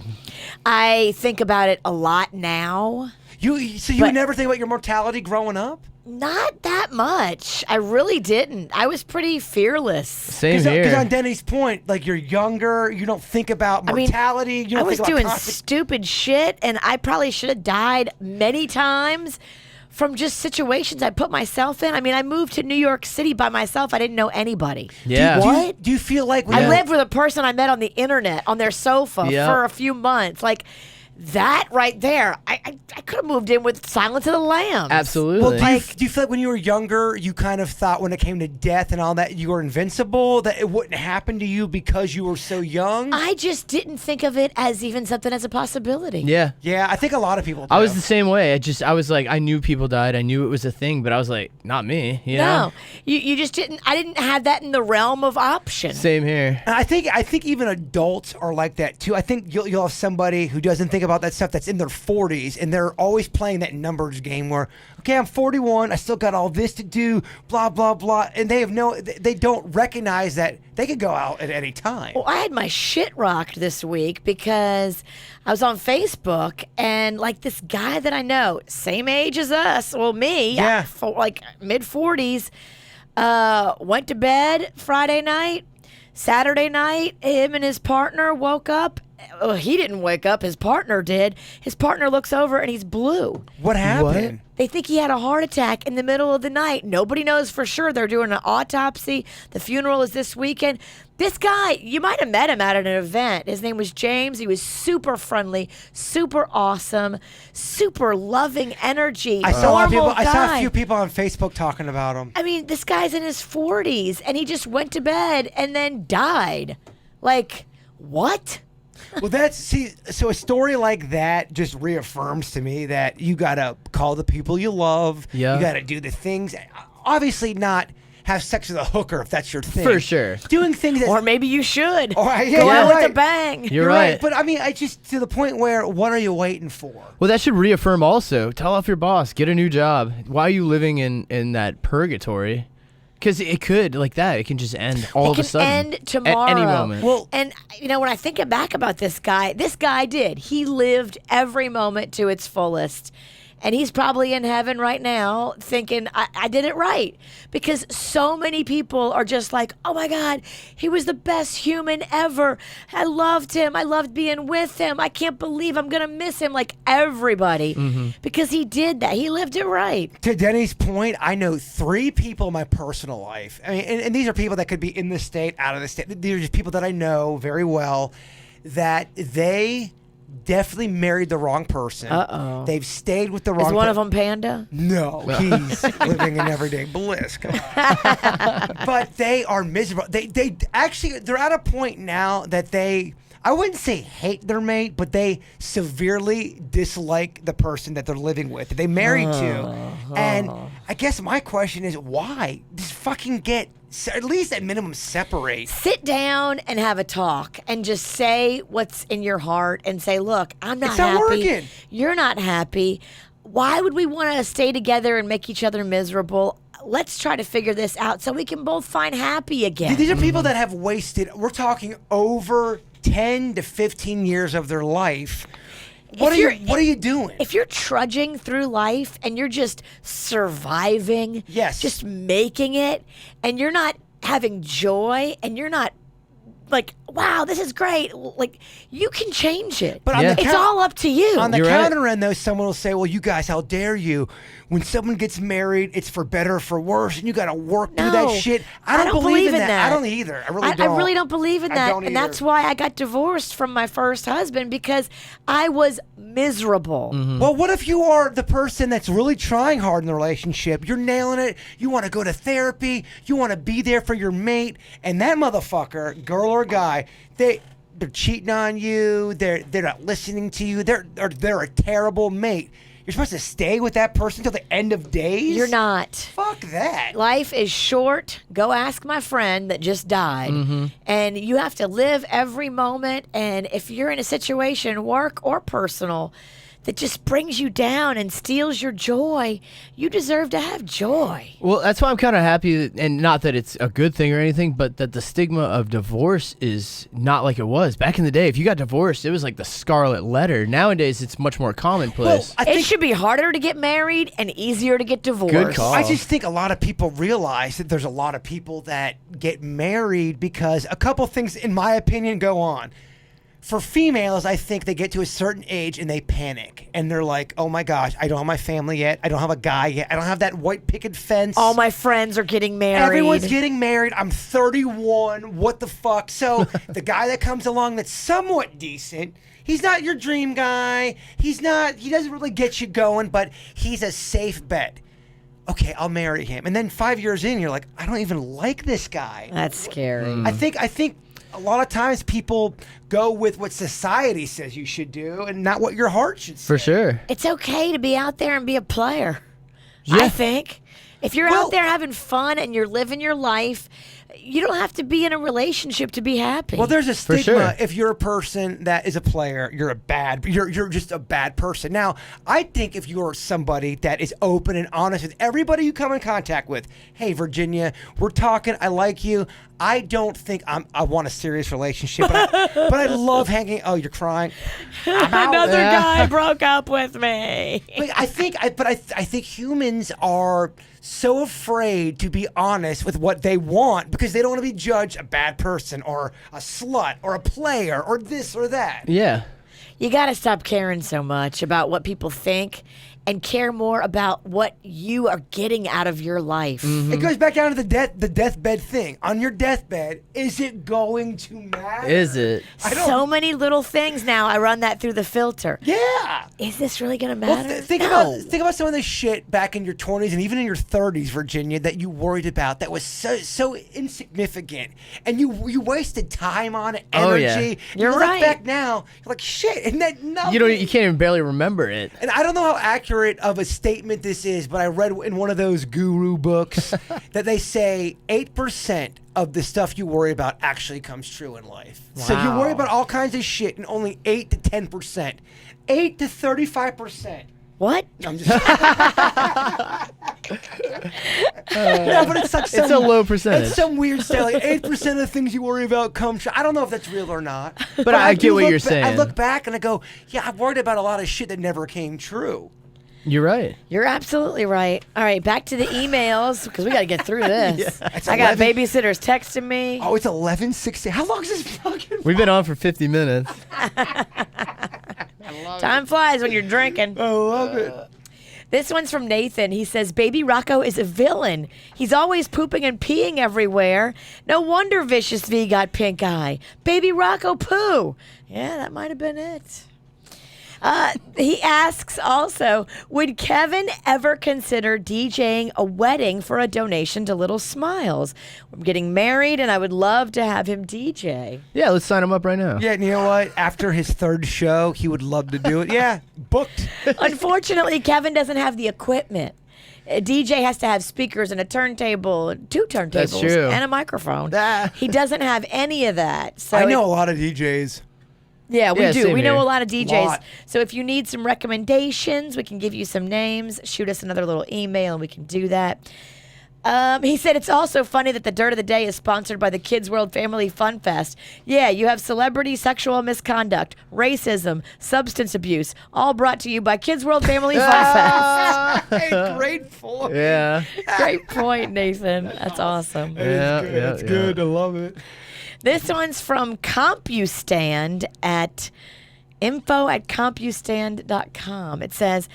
S3: I think about it a lot now.
S2: You would never think about your mortality growing up?
S3: Not that much. I really didn't. I was pretty fearless.
S4: Same
S2: Because
S4: here.
S2: on Denny's point, like, you're younger, you don't think about mortality. You
S3: I
S2: don't
S3: was
S2: think about
S3: doing stupid shit, and I probably should have died many times from just situations I put myself in. I mean, I moved to New York City by myself. I didn't know anybody.
S4: Yeah.
S2: Do you feel like...
S3: I lived with a person I met on the internet on their sofa
S4: Yeah.
S3: for a few months. Like, that right there, I could have moved in with Silence of the Lambs.
S4: Absolutely.
S2: Well, do you feel like when you were younger, you kind of thought when it came to death and all that, you were invincible, that it wouldn't happen to you because you were so young?
S3: I just didn't think of it as even something as a possibility.
S4: Yeah.
S2: Yeah, I think a lot of people do.
S4: I was the same way. I was like, I knew people died. I knew it was a thing, but I was like, not me. You know?
S3: No, you just didn't. I didn't have that in the realm of option.
S4: Same here.
S2: And I think even adults are like that too. I think you'll have somebody who doesn't think about that stuff that's in their 40s, and they're always playing that numbers game where, okay, I'm 41, I still got all this to do, blah blah blah, and they don't recognize that they could go out at any time.
S3: Well, I had my shit rocked this week because I was on Facebook, and like this guy that I know, same age as us, well, me,
S2: Yeah.
S3: like mid-40s, went to bed Friday night. Saturday night, him and his partner woke up. Well, he didn't wake up. His partner did. His partner looks over, and he's blue.
S2: What happened?
S3: They think he had a heart attack in the middle of the night. Nobody knows for sure. They're doing an autopsy. The funeral is this weekend. This guy, you might have met him at an event. His name was James. He was super friendly, super awesome, super loving energy.
S2: I saw a lot of people.
S3: normal
S2: I saw a
S3: guy.
S2: few people on Facebook talking about him.
S3: I mean, this guy's in his 40s, and he just went to bed and then died. Like, what?
S2: Well, so a story like that just reaffirms to me that you gotta call the people you love.
S4: Yeah.
S2: You gotta do the things. Obviously, not have sex with a hooker if that's your thing.
S4: For sure.
S2: Doing things that,
S3: Or maybe you should.
S2: Or, yeah,
S3: Go
S2: you're
S3: out
S2: right.
S3: with a bang.
S4: You're right.
S2: But I mean, I just to the point where what are you waiting for?
S4: Well, that should reaffirm also. Tell off your boss. Get a new job. Why are you living in that purgatory? Because it could, like that, it can just end all of a sudden.
S3: It can end tomorrow.
S4: At any moment.
S2: Well,
S3: And, when I think back about this guy did. He lived every moment to its fullest. And he's probably in heaven right now thinking, I did it right. Because so many people are just like, oh my God, he was the best human ever. I loved him. I loved being with him. I can't believe I'm going to miss him, like everybody. Because he did that. He lived it right.
S2: to Denny's point, I know 3 people in my personal life. I mean, and these are people that could be in the state, out of the state. These are just people that I know very well that they definitely married the wrong person.
S3: Uh-oh.
S2: They've stayed with the wrong
S3: Is
S2: person.
S3: one of them Panda?
S2: No, he's living in everyday bliss. Come on. But they are miserable. They actually, they're at a point now that I wouldn't say hate their mate, but they severely dislike the person that they're living with, that they married to. And I guess my question is, why? Just fucking at least at minimum separate.
S3: Sit down and have a talk and just say what's in your heart and say, look, I'm not
S2: It's not
S3: happy.
S2: working.
S3: You're not happy. Why would we want to stay together and make each other miserable? Let's try to figure this out so we can both find happy again.
S2: These are people that have wasted, we're talking over 10 to 15 years of their life. What are you doing?
S3: If you're trudging through life and you're just surviving,
S2: Yes.
S3: just making it, and you're not having joy, and you're not like, wow, this is great. Like, you can change it.
S2: But
S4: Yeah.
S3: It's all up to you.
S2: On the
S4: You're right.
S2: counter end, though, someone will say, well, you guys, how dare you? When someone gets married, it's for better or for worse, and you got to work through that
S3: No,
S2: shit. I don't believe in that. I don't either. I really don't.
S3: I really don't believe in
S2: I
S3: that.
S2: don't
S3: And that's
S2: either.
S3: why I got divorced from my first husband, because I was miserable.
S2: Well, what if you are the person that's really trying hard in the relationship? You're nailing it. You want to go to therapy. You want to be there for your mate. And that motherfucker, girl or guy, they're cheating on you. They're not listening to you. They're a terrible mate. You're supposed to stay with that person till the end of days?
S3: You're not.
S2: Fuck that.
S3: Life is short. Go ask my friend that just died. And you have to live every moment. And if you're in a situation, work or personal, that just brings you down and steals your joy, you deserve to have joy.
S4: Well, that's why I'm kind of happy, and not that it's a good thing or anything, but that the stigma of divorce is not like it was. Back in the day, if you got divorced, it was like the scarlet letter. Nowadays, it's much more commonplace.
S2: I
S3: It
S2: think
S3: should be harder to get married and easier to get divorced.
S4: Good call.
S2: I just think a lot of people realize that there's a lot of people that get married because a couple things, in my opinion, go on. For females, I think they get to a certain age and they panic. And they're like, oh my gosh, I don't have my family yet. I don't have a guy yet. I don't have that white picket fence.
S3: All my friends are getting married.
S2: Everyone's getting married. I'm 31. What the fuck? So the guy that comes along that's somewhat decent, he's not your dream guy. He doesn't really get you going, but he's a safe bet. Okay, I'll marry him. And then 5 years in, you're like, I don't even like this guy.
S3: That's scary.
S2: I think a lot of times people go with what society says you should do and not what your heart should say.
S4: For sure.
S3: It's okay to be out there and be a player.
S4: Yeah.
S3: I think. If you're
S2: Well-
S3: out there having fun and you're living your life, you don't have to be in a relationship to be happy.
S2: Well, there's a
S4: For
S2: stigma
S4: sure.
S2: if you're a person that is a player, you're just a bad person. Now, I think if you're somebody that is open and honest with everybody you come in contact with, hey, Virginia, we're talking, I like you. I don't think I want a serious relationship, but I love hanging. Oh, you're crying. I'm out.
S3: Another
S4: Yeah.
S3: guy broke up with me.
S2: But I think humans are so afraid to be honest with what they want because they don't want to be judged a bad person or a slut or a player or this or that.
S4: Yeah.
S3: You got to stop caring so much about what people think and care more about what you are getting out of your life.
S2: It goes back down to the deathbed thing. On your deathbed, is it going to matter?
S4: Is it?
S3: So many little things now. I run that through the filter.
S2: Yeah.
S3: Is this really going to
S2: Well,
S3: matter?
S2: think
S3: No.
S2: about some of the shit back in your 20s and even in your 30s, Virginia, that you worried about that was so insignificant, and you wasted time on it,
S4: Oh,
S2: energy.
S4: yeah.
S2: And
S3: You're
S2: you look
S3: right.
S2: back now, you're like, shit, isn't that nothing?
S4: You can't even barely remember it.
S2: And I don't know how accurate accurate of a statement this is, but I read in one of those guru books that they say 8% of the stuff you worry about actually comes true in life. Wow. So you worry about all kinds of shit, and only 8 to 10%, 8 to 35%.
S3: What?
S2: I'm just. No, but it's like
S4: it's a low percentage.
S2: It's some weird stat. Like 8% of the things you worry about come true. I don't know if that's real or not.
S4: But I get what you're saying.
S2: I look back and I go, yeah, I've worried about a lot of shit that never came true.
S4: You're right.
S3: You're absolutely right. All right, back to the emails because we got to get through this.
S2: Yeah.
S3: I got babysitters texting me.
S2: Oh, it's 11:60. How long is this fucking?
S4: We've been on for 50 minutes.
S3: Time flies when you're drinking.
S2: I love it.
S3: This one's from Nathan. He says, Baby Rocco is a villain. He's always pooping and peeing everywhere. No wonder Vicious V got pink eye. Baby Rocco poo. Yeah, that might have been it. He asks also, would Kevin ever consider DJing a wedding for a donation to Little Smiles? I'm getting married, and I would love to have him DJ.
S4: Yeah, let's sign him up right now.
S2: Yeah, and you know what? After his third show, he would love to do it. Yeah, booked.
S3: Unfortunately, Kevin doesn't have the equipment. A DJ has to have speakers and a turntable, 2 turntables,
S4: That's true.
S3: and a microphone. He doesn't have any of that. So
S2: I know a lot of DJs.
S3: Yeah, we do. We know a lot of DJs.
S2: Lot.
S3: So if you need some recommendations, we can give you some names. Shoot us another little email, and we can do that. He said it's also funny that the Dirt of the Day is sponsored by the Kids World Family Fun Fest. Yeah, you have celebrity sexual misconduct, racism, substance abuse, all brought to you by Kids World Family Fun Fest.
S2: Hey, great point.
S4: Yeah.
S3: Great point, Nathan. That's awesome.
S2: It's good. I love it.
S3: This one's from CompuStand at info@compustand.com. It says,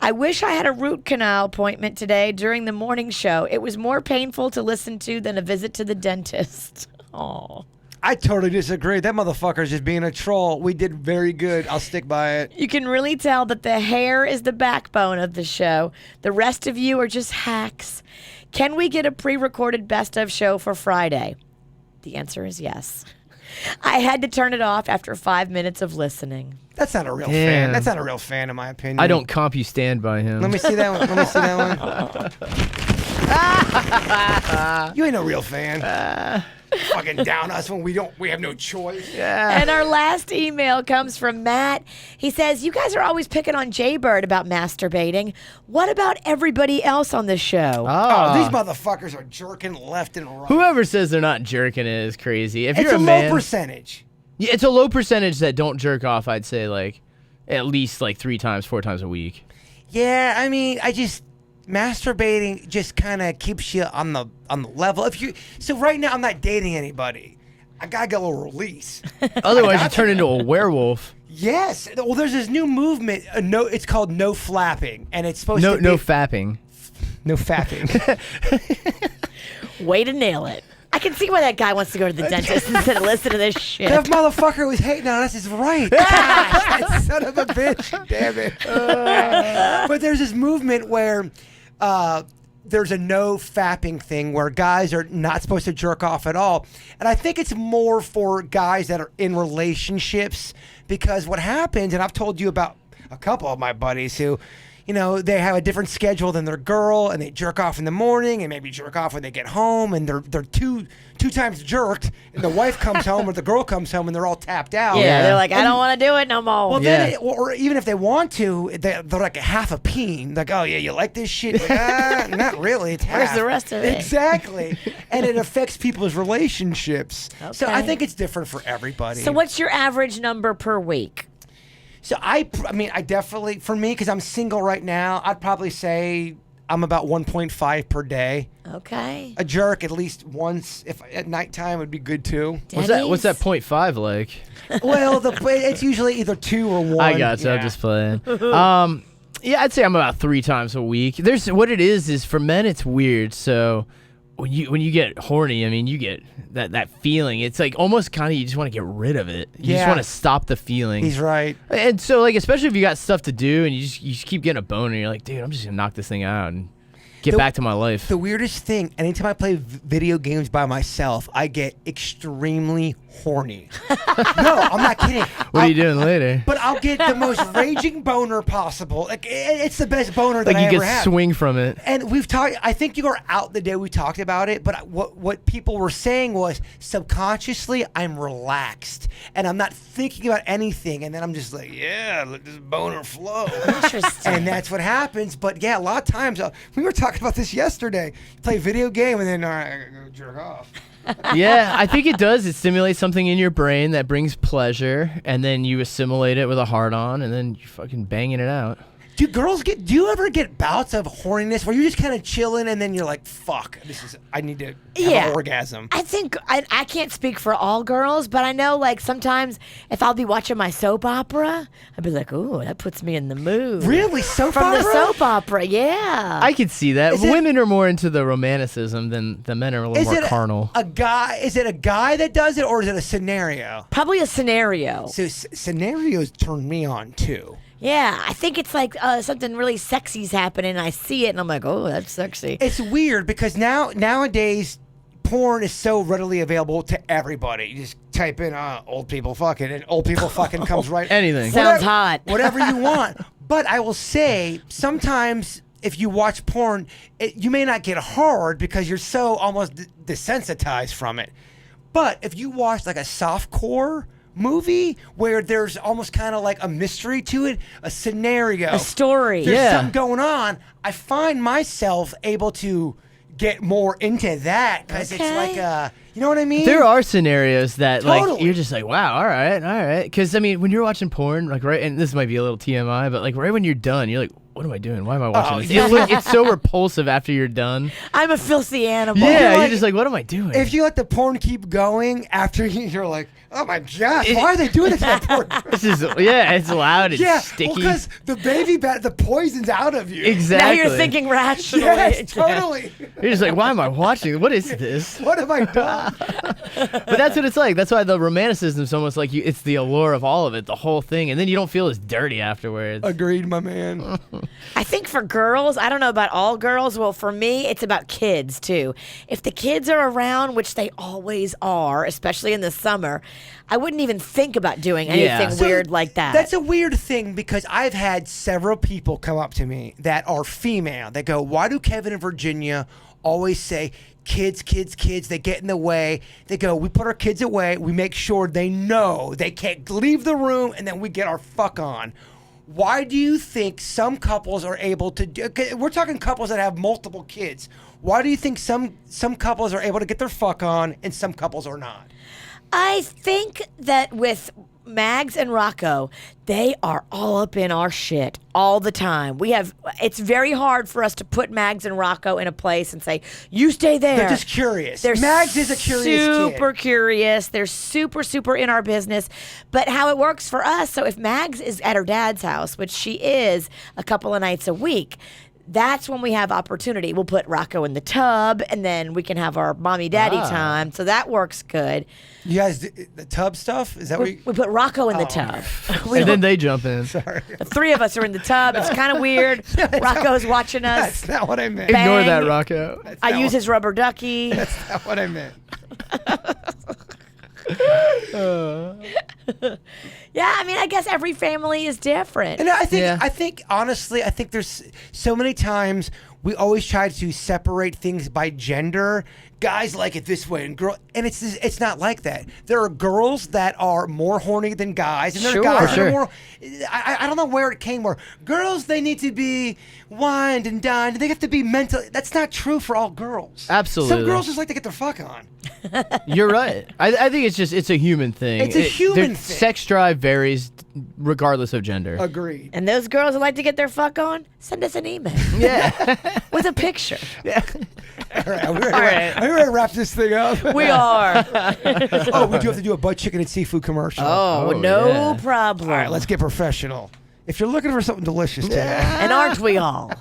S3: I wish I had a root canal appointment today during the morning show. It was more painful to listen to than a visit to the dentist. Oh.
S2: I totally disagree. That motherfucker's just being a troll. We did very good. I'll stick by it.
S3: You can really tell that the hair is the backbone of the show. The rest of you are just hacks. Can we get a pre-recorded best of show for Friday? The answer is yes. I had to turn it off after 5 minutes of listening.
S2: That's not a real fan. That's not a real fan, in my opinion.
S4: I don't CompuStand by him.
S2: Let me see that one. You ain't no real fan. Fucking down us when we have no choice.
S4: Yeah.
S3: And our last email comes from Matt. He says, you guys are always picking on Jaybird about masturbating. What about everybody else on the show?
S2: Oh, these motherfuckers are jerking left and right.
S4: Whoever says they're not jerking is crazy. If
S2: it's
S4: you're
S2: a
S4: man,
S2: low percentage.
S4: Yeah, it's a low percentage that don't jerk off. I'd say like at least like 3 times, 4 times a week.
S2: Yeah, I mean, masturbating just kind of keeps you on the level. So right now I'm not dating anybody. I gotta get a little release.
S4: Otherwise, you turn into a werewolf.
S2: Yes. Well, there's this new movement. It's called no flapping, and it's supposed to be
S4: no fapping.
S2: No fapping.
S3: Way to nail it. I can see why that guy wants to go to the dentist instead of listen to this shit.
S2: That motherfucker was hating on us is right. That son of a bitch. Damn it. But there's this movement where there's a no fapping thing where guys are not supposed to jerk off at all. And I think it's more for guys that are in relationships, because what happens, and I've told you about a couple of my buddies who, they have a different schedule than their girl, and they jerk off in the morning and maybe jerk off when they get home, and they're two times jerked, and the wife comes home or the girl comes home and they're all tapped out.
S3: Yeah, they're like, I don't want to do it no more.
S2: Well, or even if they want to, they're like a half a peen. Like, oh yeah, you like this shit? Like, not really. It's half.
S3: Where's the rest of it?
S2: Exactly. And it affects people's relationships. Okay. So I think it's different for everybody.
S3: So what's your average number per week?
S2: So I definitely, for me, because I'm single right now, I'd probably say I'm about 1.5 per day.
S3: Okay.
S2: A jerk at least once, if at nighttime would be good too.
S4: What's that 0.5 like?
S2: Well, it's usually either 2 or 1.
S4: I got you. I'm just playing. Yeah, I'd say I'm about 3 times a week. There's what it is for men. It's weird. So when you get horny, I mean, you get that feeling. It's like almost kind of you just want to get rid of it. You just want to stop the feeling.
S2: He's right.
S4: And so like, especially if you got stuff to do and you just keep getting a boner, and you're like, dude, I'm just gonna knock this thing out and get back to my life.
S2: The weirdest thing, anytime I play video games by myself, I get extremely horny. No, I'm not kidding.
S4: What are you doing later?
S2: But I'll get the most raging boner possible. Like it's the best boner that
S4: Like
S2: I
S4: you
S2: ever
S4: get
S2: had.
S4: swing from it.
S2: And we've talked. I think you were out the day we talked about it. But what people were saying was subconsciously I'm relaxed and I'm not thinking about anything. And then I'm just like, yeah, let this boner flow.
S3: Interesting.
S2: And that's what happens. But yeah, a lot of times we were talking about this yesterday. Play a video game and then all right, I gotta go jerk off.
S4: Yeah, I think it does. It stimulates something in your brain that brings pleasure, and then you assimilate it with a hard-on, and then you're fucking banging it out.
S2: Do you ever get bouts of horniness where you're just kind of chilling and then you're like, fuck, I need to have an orgasm?
S3: I think I can't speak for all girls, but I know like sometimes if I'll be watching my soap opera, I'd be like, ooh, that puts me in the mood.
S2: Really? Soap
S3: From
S2: opera?
S3: the soap opera, yeah.
S4: I could see that.
S2: Is it-
S4: Women are more into the romanticism than the men are a little more carnal.
S2: Is it a guy that does it or is it a scenario?
S3: Probably a scenario.
S2: So scenarios turn me on too.
S3: Yeah, I think it's like something really sexy's happening. And I see it and I'm like, oh, that's sexy.
S2: It's weird because nowadays porn is so readily available to everybody. You just type in old people fucking and old people fucking comes right.
S4: Anything.
S3: Sounds hot.
S2: Whatever you want. But I will say sometimes if you watch porn, you may not get hard because you're so almost desensitized from it. But if you watch like a softcore movie where there's almost kind of like a mystery to it, a scenario,
S3: A story.
S2: there's
S4: Yeah.
S2: something going on, I find myself able to get more into that because it's
S3: Okay.
S2: like you know what I mean?
S4: There are scenarios that like
S2: Totally.
S4: you're just like, wow, all right. Because I mean, when you're watching porn, like right, and this might be a little TMI, but like right when you're done, you're like, what am I doing? Why am I watching this?
S2: yeah.
S4: It's so repulsive after you're done.
S3: I'm a filthy animal.
S4: Yeah,
S2: like-
S4: you're just like, what am I doing?
S2: If you let the porn keep going after you're like, oh my gosh, why are they doing this to that porn?
S4: This is it's loud, it's
S2: Yeah,
S4: sticky.
S2: because the baby the poison's out of you.
S4: Exactly.
S3: Now you're thinking rationally.
S2: Yes, totally.
S4: You're just like, why am I watching? What is this?
S2: What have I done?
S4: But that's what it's like. That's why the romanticism is almost like it's the allure of all of it, the whole thing, and then you don't feel as dirty afterwards.
S2: Agreed, my man.
S3: I think for girls, I don't know about all girls. Well, for me, it's about kids too. If the kids are around, which they always are, especially in the summer, I wouldn't even think about doing anything
S2: So
S3: weird like that.
S2: That's a weird thing because I've had several people come up to me that are female. They go, why do Kevin and Virginia always say kids, they get in the way? They go, we put our kids away, we make sure they know they can't leave the room, and then we get our fuck on. Why do you think some couples are able to do? We're talking couples that have multiple kids. Why do you think some couples are able to get their fuck on and some couples are not?
S3: I think that with Mags and Rocco, they are all up in our shit all the time. It's very hard for us to put Mags and Rocco in a place and say, you stay there.
S2: They're just curious.
S3: They're
S2: Mags is a curious
S3: super
S2: kid.
S3: curious. They're super in our business. But how it works for us, so if Mags is at her dad's house, which she is a couple of nights a week, that's when we have opportunity. We'll put Rocco in the tub, and then we can have our mommy-daddy time. So that works good.
S2: You guys, the tub stuff? Is that what
S3: We put Rocco in the tub.
S4: And then they jump in.
S3: The three of us are in the tub. It's kind of weird. Rocco's watching us.
S2: That's not what I meant.
S3: Bang.
S4: Ignore that, Rocco.
S3: I use his rubber ducky.
S2: That's not what I meant.
S3: Yeah, I mean, I guess every family is different.
S2: And I
S4: Yeah.
S2: think honestly, I think there's so many times we always try to separate things by gender. Guys like it this way, and it's not like that. There are girls that are more horny than guys, and there
S3: Sure.
S2: are guys
S4: For sure.
S2: that are more. I don't know where it came. Where girls they need to be wined and dined. They have to be mental. That's not true for all girls.
S4: Absolutely.
S2: Some girls just like to get their fuck on.
S4: You're right. I think it's a human thing.
S2: It's a human thing.
S4: Sex drive varies regardless of gender.
S2: Agreed.
S3: And those girls that like to get their fuck on, send us an email
S4: Yeah.
S3: with a picture.
S2: All right, are we ready to wrap this thing up?
S3: We are.
S2: Oh, we do have to do a butt chicken and seafood commercial.
S3: Oh,
S4: Oh,
S3: no
S4: yeah.
S3: problem.
S2: All right, let's get professional. If you're looking for something delicious today,
S3: And aren't we all?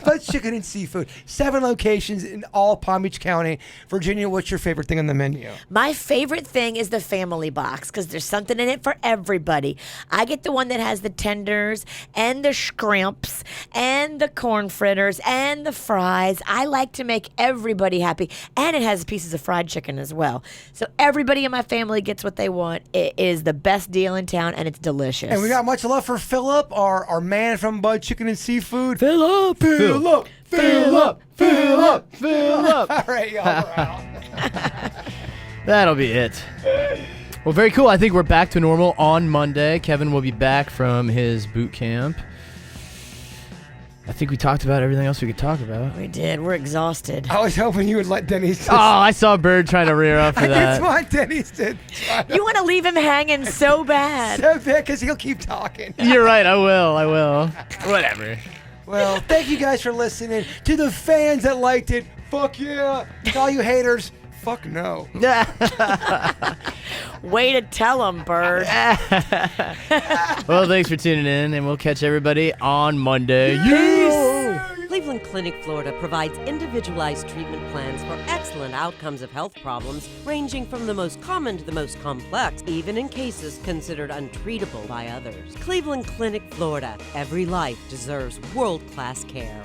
S2: Bud's Chicken and Seafood. 7 locations in all Palm Beach County. Virginia, what's your favorite thing on the menu?
S3: My favorite thing is the family box because there's something in it for everybody. I get the one that has the tenders and the shrimps and the corn fritters and the fries. I like to make everybody happy. And it has pieces of fried chicken as well. So everybody in my family gets what they want. It is the best deal in town and it's delicious.
S2: And we got much love for Philip, our man from Bud Chicken and Seafood.
S3: Philip.
S2: Philip. All right, y'all, we're out.
S4: That'll be it. Well, very cool. I think we're back to normal on Monday. Kevin will be back from his boot camp. I think we talked about everything else we could talk about.
S3: We did. We're exhausted.
S2: I was hoping you would let Denny's.
S4: Oh, I saw Bird trying to rear up for
S2: I
S4: that.
S2: just want Denny's to try
S3: You want to leave him hanging so bad.
S2: so bad because he'll keep talking.
S4: You're right. I will. Whatever.
S2: Well, thank you guys for listening. To the fans that liked it, fuck yeah. To all you haters, fuck no.
S3: Way to tell him, Bird.
S4: Well, thanks for tuning in, and we'll catch everybody on Monday.
S1: Cleveland Clinic, Florida provides individualized treatment plans for excellent outcomes of health problems ranging from the most common to the most complex, even in cases considered untreatable by others. Cleveland Clinic, Florida. Every life deserves world-class care.